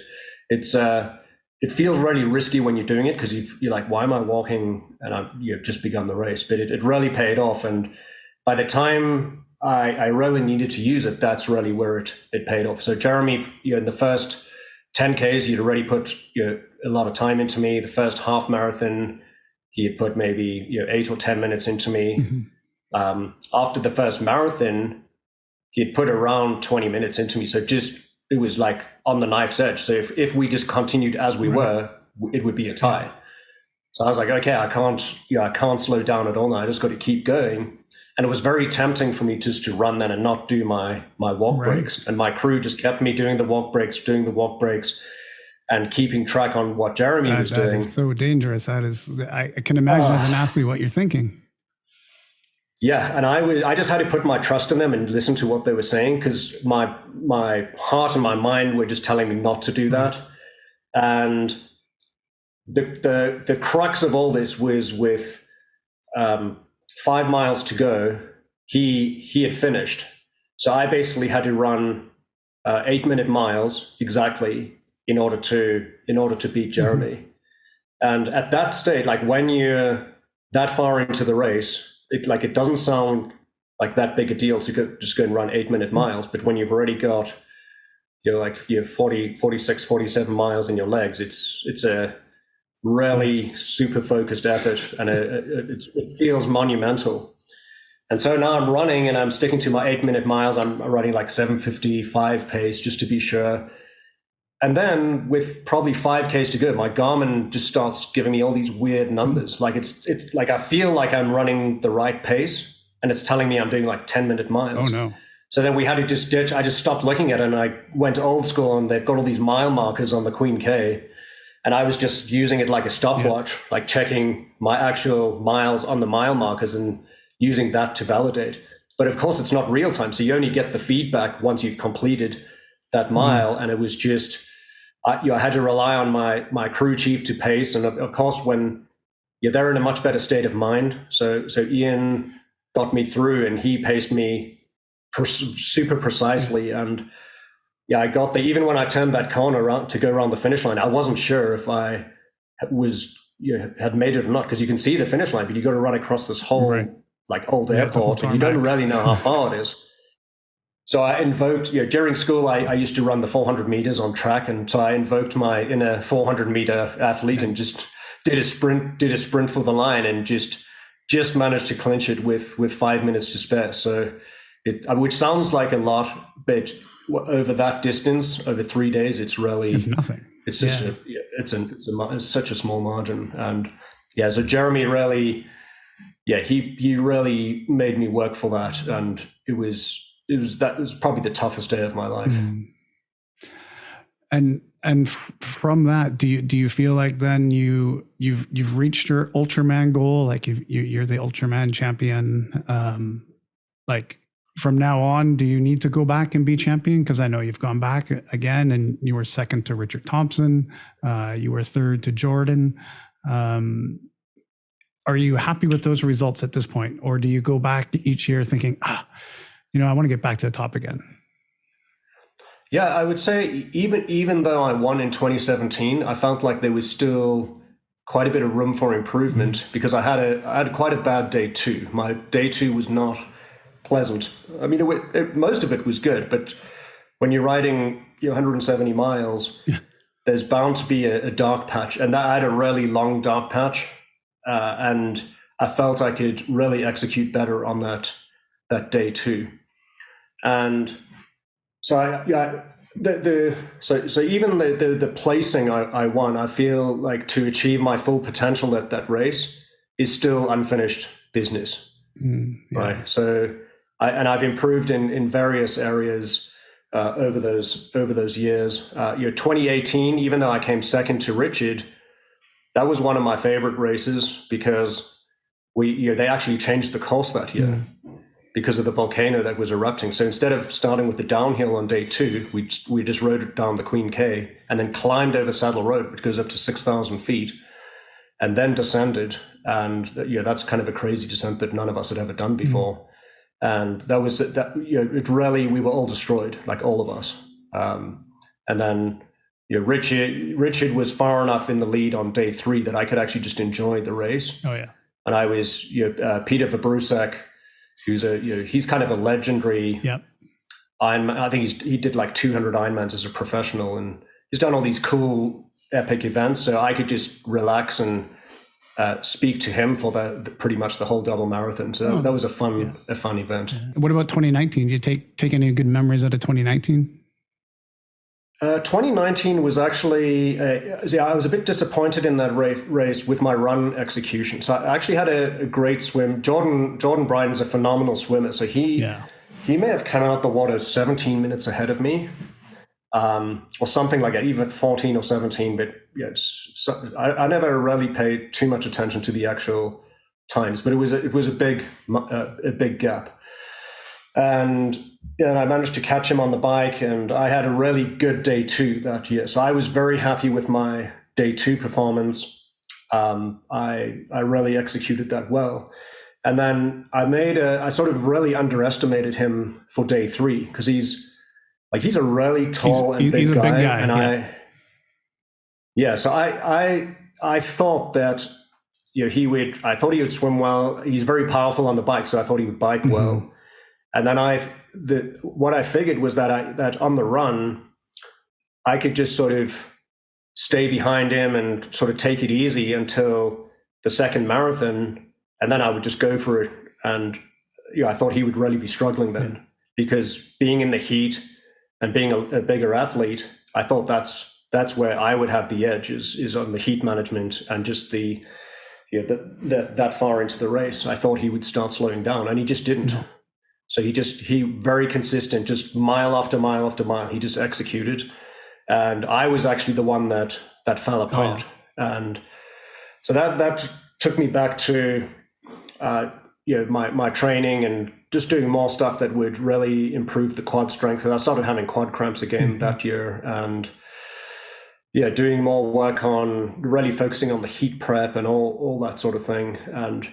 it feels really risky when you're doing it because you're like, why am I walking? And you've just begun the race. But it really paid off. And by the time I really needed to use it, that's really where it paid off. So Jeremy, in the first 10 Ks, he'd already put a lot of time into me. The first half marathon, he had put maybe 8 or 10 minutes into me. After the first marathon, he had put around 20 minutes into me. So it was like on the knife's edge. So if we just continued as we were, it would be a tie. So I was like, okay, I can't slow down at all now. I just got to keep going. And it was very tempting for me just to run then and not do my walk breaks. And my crew just kept me doing the walk breaks, and keeping track on what Jeremy was doing. That is so dangerous. I can imagine as an athlete what you're thinking. Yeah, and I just had to put my trust in them and listen to what they were saying because my heart and my mind were just telling me not to do that. And the crux of all this was with 5 miles to go, he had finished. So I basically had to run 8-minute miles exactly in order to beat Jeremy. And at that stage, like when you're that far into the race, it doesn't sound like that big a deal to just go and run 8-minute miles. But when you've already got, you have 40, 46, 47 miles in your legs, it's a really super focused effort, and it feels monumental. And so now I'm running and I'm sticking to my 8-minute miles. I'm running like 7:55 pace just to be sure. And then with probably 5 Ks to go, my Garmin just starts giving me all these weird numbers. Like it's like I feel like I'm running the right pace and it's telling me I'm doing like 10-minute miles. Oh no. So then we had to just ditch. I just stopped looking at it and I went old school, and they've got all these mile markers on the Queen K. And I was just using it like a stopwatch, like checking my actual miles on the mile markers and using that to validate. But of course, it's not real time. So you only get the feedback once you've completed that mile. And it was just, I had to rely on my crew chief to pace. And of course, when they're in a much better state of mind. So Ian got me through and he paced me super precisely. And I got there. Even when I turned that corner around to go around the finish line, I wasn't sure if I had made it or not, because you can see the finish line, but you got to run across this whole like old airport, and you don't really know how far it is. So I invoked, during school, I used to run the 400 meters on track. And so I invoked my inner 400 meter athlete and just did a sprint for the line and just managed to clinch it with 5 minutes to spare. So which sounds like a lot, but over that distance, over 3 days, it's nothing. It's just it's such a small margin. And so Jeremy really, he really made me work for that. And that was probably the toughest day of my life. And And from that, do you feel like then you've reached your Ultraman goal? Like you're the Ultraman champion. Like from now on, do you need to go back and be champion? Because I know you've gone back again, and you were second to Richard Thompson. You were third to Jordan. Are you happy with those results at this point, or do you go back each year thinking, I want to get back to the top again? Yeah, I would say even though I won in 2017, I felt like there was still quite a bit of room for improvement because I had quite a bad day two. My day two was not pleasant. I mean, most of it was good, but when you're riding 170 miles, there's bound to be a dark patch, and I had a really long dark patch, and I felt I could really execute better on that day two, and. So so even the placing I won, I feel like to achieve my full potential at that race is still unfinished business, right? So I've improved in various areas over those years. 2018, even though I came second to Richard, that was one of my favorite races because they actually changed the course that year. Because of the volcano that was erupting. So instead of starting with the downhill on day two, we just rode it down the Queen K and then climbed over Saddle Road, which goes up to 6,000 feet, and then descended. And that's kind of a crazy descent that none of us had ever done before. And that was it really, we were all destroyed, like all of us. And then Richard was far enough in the lead on day three that I could actually just enjoy the race. Oh yeah. And I was Peter Verbrusek, who's he's kind of a legendary Ironman. I think he did like 200 Ironmans as a professional, and he's done all these cool epic events. So I could just relax and speak to him for pretty much the whole double marathon. So that was a fun event. What about 2019? Did you take any good memories out of 2019? 2019 was actually, I was a bit disappointed in that race with my run execution. So I actually had a great swim. Jordan Bryden's a phenomenal swimmer. So he may have come out the water 17 minutes ahead of me, or something like that, either 14 or 17. But I never really paid too much attention to the actual times, but it was a big gap. And I managed to catch him on the bike, and I had a really good day two that year. So I was very happy with my day two performance. I really executed that well. And then I sort of really underestimated him for day three because he's a really tall and big guy. Big guy. And so I thought that I thought he would swim well. He's very powerful on the bike, so I thought he would bike well. And then what I figured was that on the run, I could just sort of stay behind him and sort of take it easy until the second marathon, and then I would just go for it. And I thought he would really be struggling then because being in the heat and being a bigger athlete, I thought that's where I would have the edge is on the heat management and just that far into the race. I thought he would start slowing down, and he just didn't. No. So he very consistent, just mile after mile after mile, he just executed. And I was actually the one that fell apart. And so that took me back to my training and just doing more stuff that would really improve the quad strength. Because I started having quad cramps again that year, and doing more work on really focusing on the heat prep and all that sort of thing. And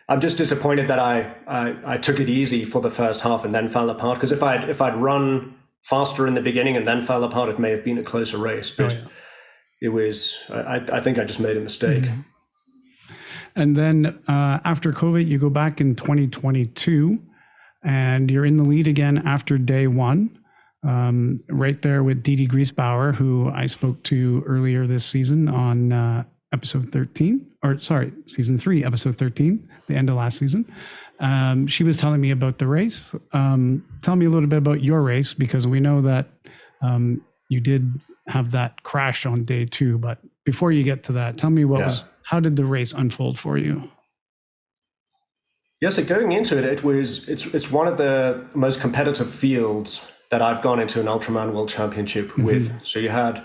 I'm just disappointed that I took it easy for the first half and then fell apart. Because if I'd run faster in the beginning and then fell apart, it may have been a closer race. But it was, I think I just made a mistake. Mm-hmm. And then after COVID, you go back in 2022, and you're in the lead again after day one, right there with Didi Griesbauer, who I spoke to earlier this season on season 3, episode 13, the end of last season. She was telling me about the race. Tell me a little bit about your race, because we know that you did have that crash on day two. But before you get to that, tell me how did the race unfold for you? So going into it, it's one of the most competitive fields that I've gone into an Ultraman World Championship with. So you had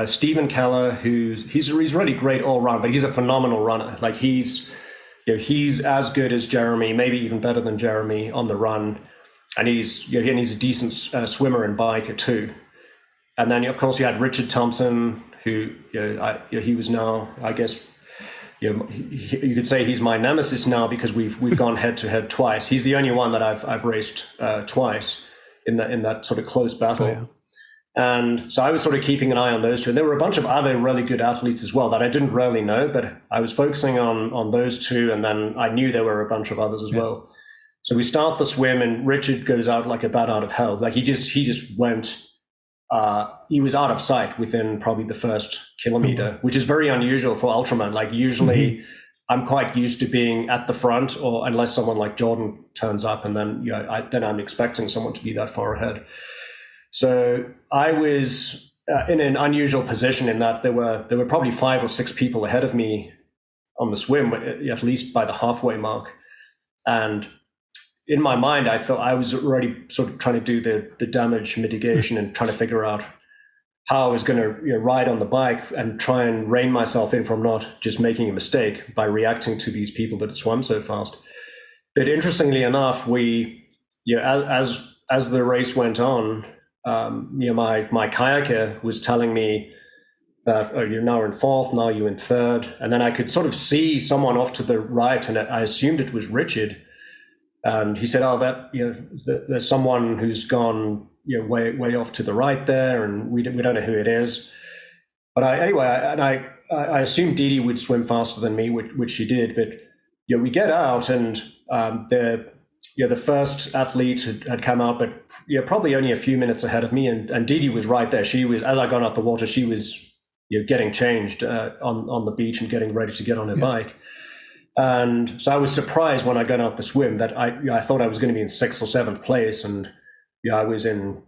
Stephen Keller, he's really great all round, but he's a phenomenal runner. Like he's as good as Jeremy, maybe even better than Jeremy on the run, and he's a decent swimmer and biker too. And then of course you had Richard Thompson, who he was now, I guess, you could say he's my nemesis now because we've gone head to head twice. He's the only one that I've raced twice in that sort of close battle. Oh, yeah. And so I was sort of keeping an eye on those two. And there were a bunch of other really good athletes as well that I didn't really know, but I was focusing on those two. And then I knew there were a bunch of others as well. So we start the swim and Richard goes out like a bat out of hell. Like he just went, he was out of sight within probably the first kilometer, which is very unusual for Ultraman. Like usually I'm quite used to being at the front, or unless someone like Jordan turns up, and then then I'm expecting someone to be that far ahead. So I was in an unusual position in that there were probably 5 or 6 people ahead of me on the swim, at least by the halfway mark. And in my mind, I thought I was already sort of trying to do the damage mitigation and trying to figure out how I was going to ride on the bike and try and rein myself in from not just making a mistake by reacting to these people that swam so fast. But interestingly enough, as the race went on, my kayaker was telling me that, oh, you're now in 4th, now you're in 3rd. And then I could sort of see someone off to the right, and I assumed it was Richard. And he said, oh, there's someone who's gone way off to the right there, and we don't know who it is. But I assumed Dee would swim faster than me, which she did. But we get out, and the first athlete had come out, but probably only a few minutes ahead of me, and Dee was right there. She was, as I got out the water, she was getting changed on the beach and getting ready to get on her bike. And so I was surprised when I got out the swim that I thought I was going to be in 6th or 7th place, and I was in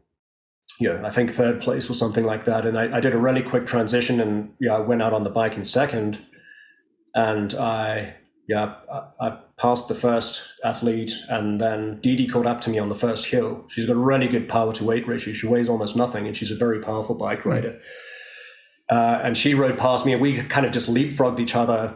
I think 3rd place or something like that. And I did a really quick transition, and I went out on the bike in 2nd, and I passed the first athlete, and then Dee caught up to me on the first hill. She's got a really good power to weight ratio. She weighs almost nothing, and she's a very powerful bike rider. And she rode past me, and we kind of just leapfrogged each other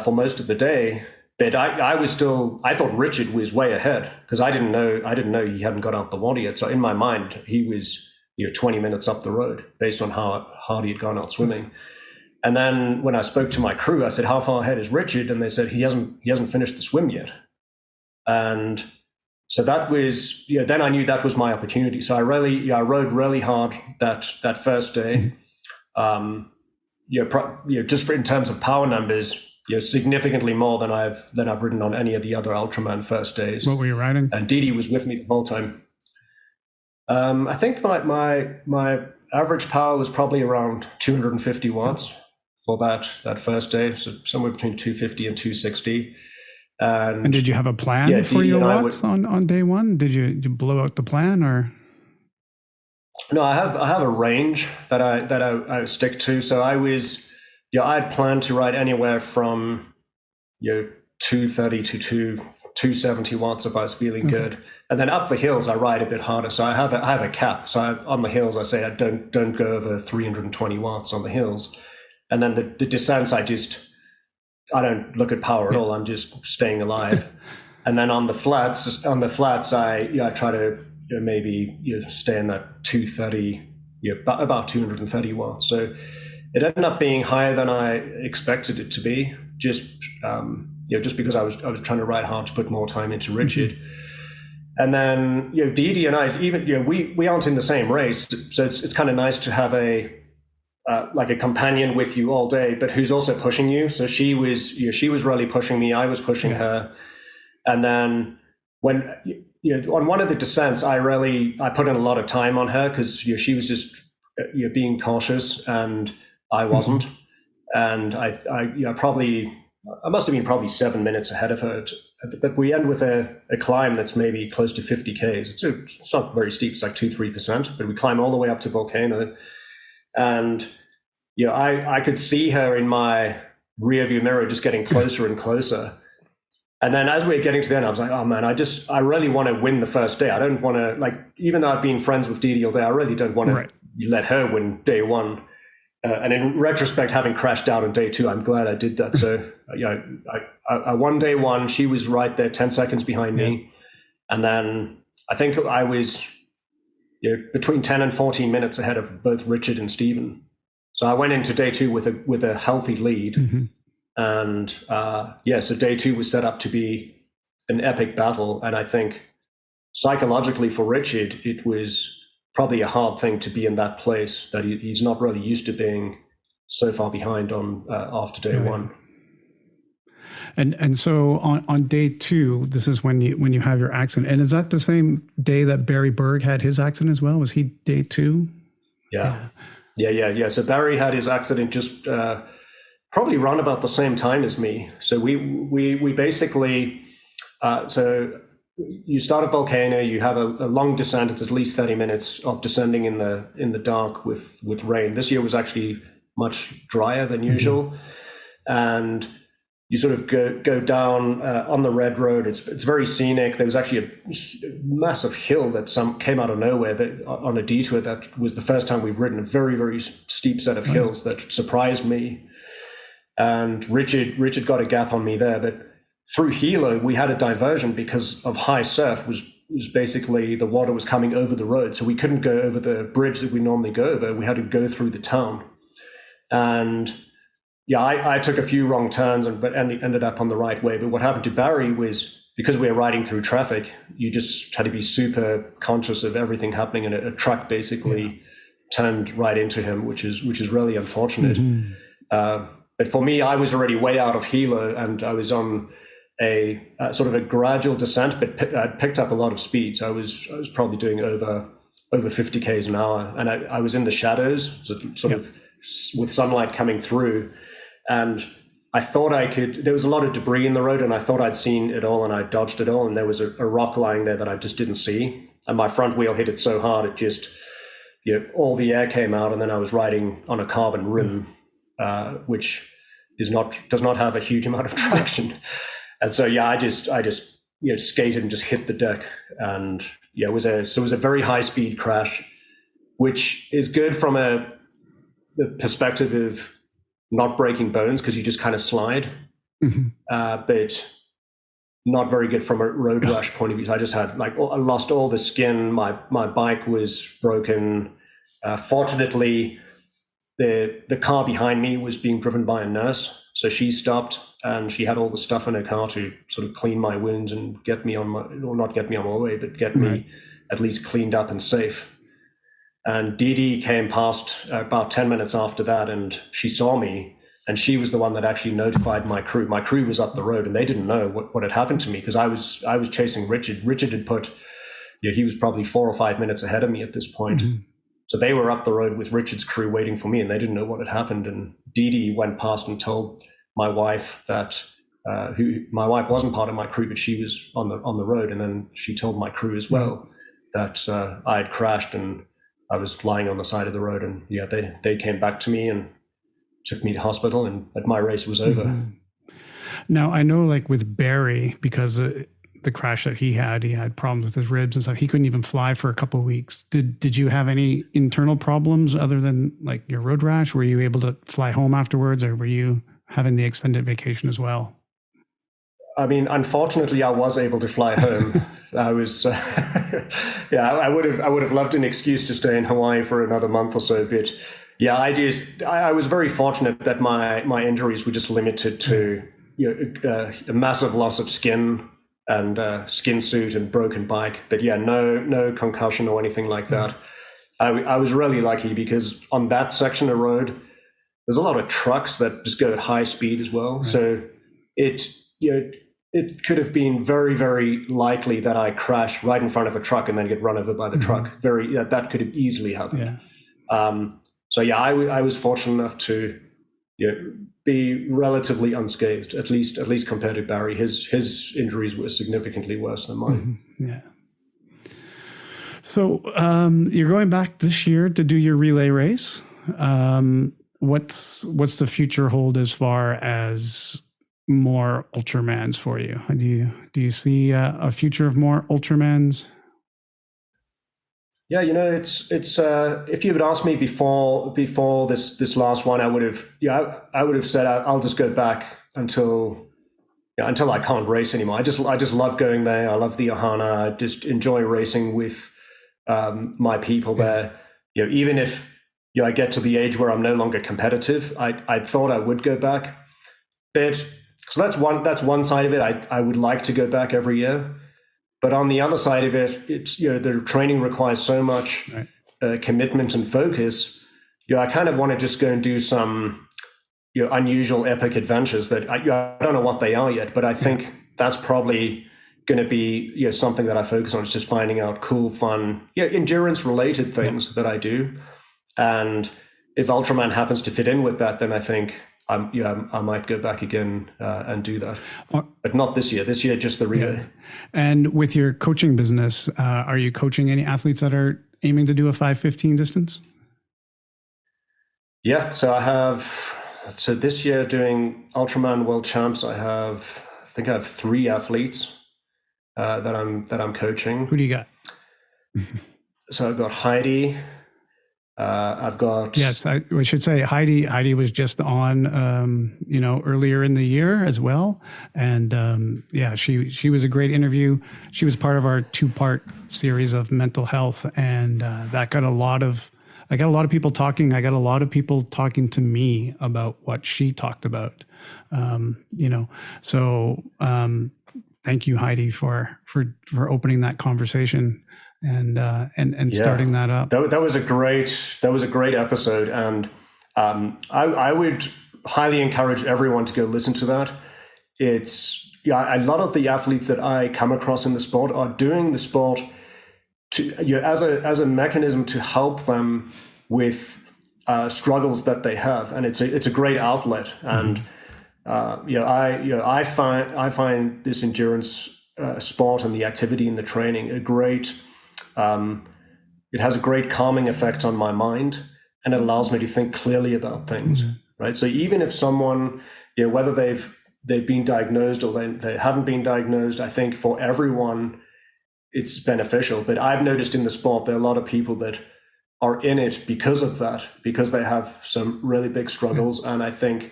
for most of the day. But I thought Richard was way ahead because I didn't know he hadn't got out the water yet. So in my mind, he was 20 minutes up the road based on how hard he had gone out swimming. And then when I spoke to my crew, I said, how far ahead is Richard? And they said, he hasn't finished the swim yet. And so that was, then I knew that was my opportunity. So I rode really hard that first day. Just in terms of power numbers, significantly more than I've ridden on any of the other Ultraman first days. What were you riding? And Dee was with me the whole time. I think my average power was probably around 250 watts for that first day, so somewhere between 250 and 260. And did you have a plan for your watts on day one? Did you blow out the plan, or? No, I have a range that I stick to. So I had planned to ride anywhere from 230 to 270 watts if I was feeling good, and then up the hills I ride a bit harder. So I have a cap. So on the hills I say I don't go over 320 watts on the hills, and then the descents I don't look at power at all. I'm just staying alive. And then on the flats I try to maybe stay in that 230, about 230 watts. So it ended up being higher than I expected it to be, just because I was trying to ride hard to put more time into Richard. And then Dee and I, even we aren't in the same race, so it's kind of nice to have a companion with you all day, but who's also pushing you. So she was really pushing me. I was pushing her. And then when on one of the descents, I put in a lot of time on her because she was just being cautious and I wasn't. And I must have been probably 7 minutes ahead of her. But we end with a climb that's maybe close to 50 Ks. It's not very steep. It's like 2-3%, but we climb all the way up to Volcano. And I could see her in my rear view mirror just getting closer and closer. And then as we were getting to the end, I was like, oh man, I really want to win the first day. I don't want to, even though I've been friends with Dee all day, I really don't want to let her win day one. And in retrospect, having crashed out on day 2, I'm glad I did that. So, I won day 1. She was right there, 10 seconds behind me. And then I think I was between 10 and 14 minutes ahead of both Richard and Stephen. So I went into day 2 with a healthy lead. Mm-hmm. And so day 2 was set up to be an epic battle. And I think psychologically for Richard, it was probably a hard thing to be in that place, that he's not really used to being so far behind on after day 1. And so on day 2, this is when you have your accident. And is that the same day that Barry Berg had his accident as well? Was he day 2? Yeah. So Barry had his accident just probably around about the same time as me. So we basically so you start a volcano, you have a long descent. It's at least 30 minutes of descending in the dark with rain. This year was actually much drier than usual. And you sort of go down on the red road. It's very scenic. There was actually a massive hill that came out of nowhere on a detour. That was the first time we've ridden a very, very steep set of hills that surprised me. And Richard got a gap on me there, but through Hilo, we had a diversion because of high surf. Was basically the water was coming over the road, so we couldn't go over the bridge that we normally go over. We had to go through the town. And I took a few wrong turns, but ended up on the right way. But what happened to Barry was, because we were riding through traffic, you just had to be super conscious of everything happening, and a truck basically turned right into him, which is really unfortunate. Mm-hmm. But for me, I was already way out of Hilo, and I was on a sort of a gradual descent, but I'd picked up a lot of speed. So I was probably doing over 50 k's an hour, and I was in the shadows, sort of with sunlight coming through, and I thought there was a lot of debris in the road, and I thought I'd seen it all, and I dodged it all, and there was a rock lying there that I just didn't see, and my front wheel hit it so hard it just all the air came out, and then I was riding on a carbon rim, which does not have a huge amount of traction. And so I just skated and just hit the deck, and it was a very high speed crash, which is good from the perspective of not breaking bones, because you just kind of slide, but not very good from a road rash point of view. I just had I lost all the skin. My bike was broken. Fortunately, the car behind me was being driven by a nurse, so she stopped, and she had all the stuff in her car to sort of clean my wounds and get me on not get me on my way, but get me at least cleaned up and safe. And Dee Dee came past about 10 minutes after that, and she saw me, and she was the one that actually notified my crew. My crew was up the road, and they didn't know what had happened to me, because I was chasing Richard. Richard had put, he was probably 4 or 5 minutes ahead of me at this point. Mm-hmm. So they were up the road with Richard's crew waiting for me, and they didn't know what had happened. And Dee Dee went past and told my wife that, my wife wasn't part of my crew, but she was on the road. And then she told my crew as well that I had crashed and I was lying on the side of the road. And they came back to me and took me to hospital, and my race was over. Mm-hmm. Now, I know with Barry, because the crash that he had problems with his ribs and stuff. He couldn't even fly for a couple of weeks. Did you have any internal problems other than your road rash? Were you able to fly home afterwards, or were you having the extended vacation as well? I mean, unfortunately, I was able to fly home. I was, I would have loved an excuse to stay in Hawaii for another month or so, but I was very fortunate that my injuries were just limited to a massive loss of skin and skin suit and broken bike, but no concussion or anything like that. I was really lucky, because on that section of road, there's a lot of trucks that just go at high speed as well. Right. So it could have been very, very likely that I crash right in front of a truck and then get run over by the truck. That could have easily happened. Yeah. I was fortunate enough to be relatively unscathed, at least compared to Barry. His injuries were significantly worse than mine. Mm-hmm. Yeah. So you're going back this year to do your relay race. What's the future hold as far as more Ultramans for you? Do you see a future of more Ultramans? Yeah, it's if you had asked me before this last one, I would have said I'll just go back until I can't race anymore. I just love going there. I love the Ohana. I just enjoy racing with my people there. Even if I get to the age where I'm no longer competitive, I thought I would go back, but so that's one side of it. I would like to go back every year. But on the other side of it, it's the training requires so much commitment and focus. I kind of want to just go and do some unusual epic adventures that I don't know what they are yet, but I think that's probably going to be something that I focus on. It's just finding out cool, fun, endurance related things that I do, and if Ultraman happens to fit in with that, then I think I might go back again and do that, but not this year. This year, just the Rio. Yeah. And with your coaching business, are you coaching any athletes that are aiming to do a 5:15 distance? Yeah, so this year doing Ultraman World Champs, I think I have 3 athletes that I'm coaching. Who do you got? So I've got Heidi. I've got we should say Heidi. Heidi was just on, earlier in the year as well, and she was a great interview. She was part of our 2-part series of mental health, and that got a lot of. I got a lot of people talking. I got a lot of people talking to me about what she talked about. So thank you, Heidi, for opening that conversation and starting that up. That was a great episode, and I would highly encourage everyone to go listen to that. It's a lot of the athletes that I come across in the sport are doing the sport as a mechanism to help them with struggles that they have, and it's a great outlet. And I find this endurance sport and the activity and the training a great. It has a great calming effect on my mind, and it allows me to think clearly about things. Right. So even if someone, whether they've been diagnosed or they haven't been diagnosed, I think for everyone it's beneficial. But I've noticed in the sport there are a lot of people that are in it because of that, because they have some really big struggles. And I think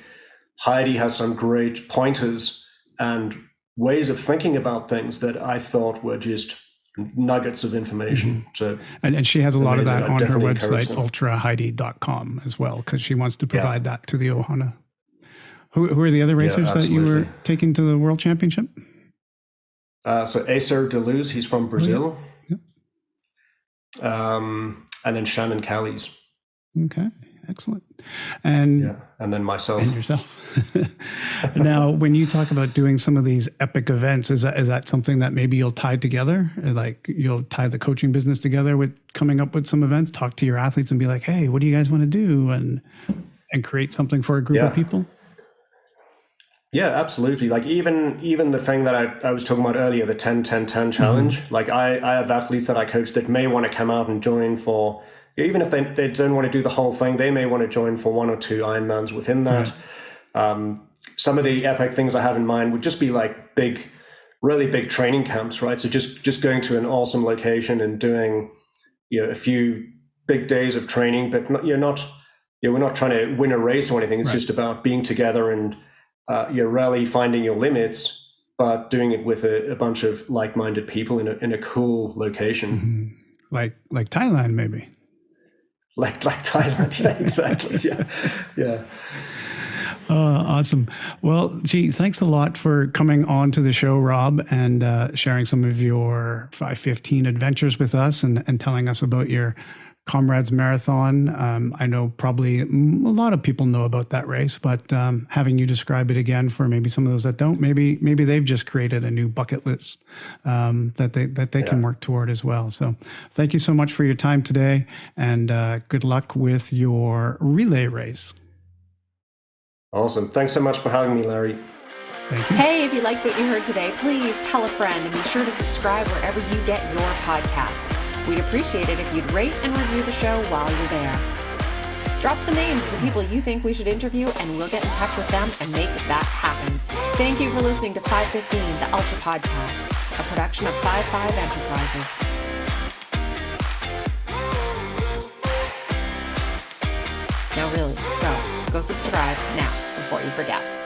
Heidi has some great pointers and ways of thinking about things that I thought were just nuggets of information. So, and she has a lot of that on her website, ultraheidi.com as well, because she wants to provide that to the Ohana. Who are the other racers that you were taking to the World Championship? So Acer Deleuze, he's from Brazil. And then Shannon Callies. Okay, excellent. And then myself. And yourself. Now, when you talk about doing some of these epic events, is that something that maybe you'll tie together? Like you'll tie the coaching business together with coming up with some events, talk to your athletes and be like, hey, what do you guys want to do? And create something for a group of people? Yeah, absolutely. Like even the thing that I was talking about earlier, the 10-10-10 challenge, like I have athletes that I coach that may want to come out and join for, even if they don't want to do the whole thing, they may want to join for 1 or 2 Ironmans within that. Some of the epic things I have in mind would just be like really big training camps, right? So just going to an awesome location and doing, a few big days of training, but we're not trying to win a race or anything. It's just about being together and you're really finding your limits, but doing it with a bunch of like-minded people in a cool location, like Thailand, maybe. Like Thailand, yeah, exactly, yeah. Awesome. Well, gee, thanks a lot for coming on to the show, Rob, and sharing some of your 5:15 adventures with us and telling us about your Comrades Marathon. I know probably a lot of people know about that race, but having you describe it again for maybe some of those that don't, maybe they've just created a new bucket list that they can work toward as well. So thank you so much for your time today, and good luck with your relay race. Awesome. Thanks so much for having me, Larry. Thank you. Hey, if you liked what you heard today, please tell a friend and be sure to subscribe wherever you get your podcasts. We'd appreciate it if you'd rate and review the show while you're there. Drop the names of the people you think we should interview, and we'll get in touch with them and make that happen. Thank you for listening to 5:15, the Ultra Podcast, a production of 5-5 Enterprises. Now really, go subscribe now before you forget.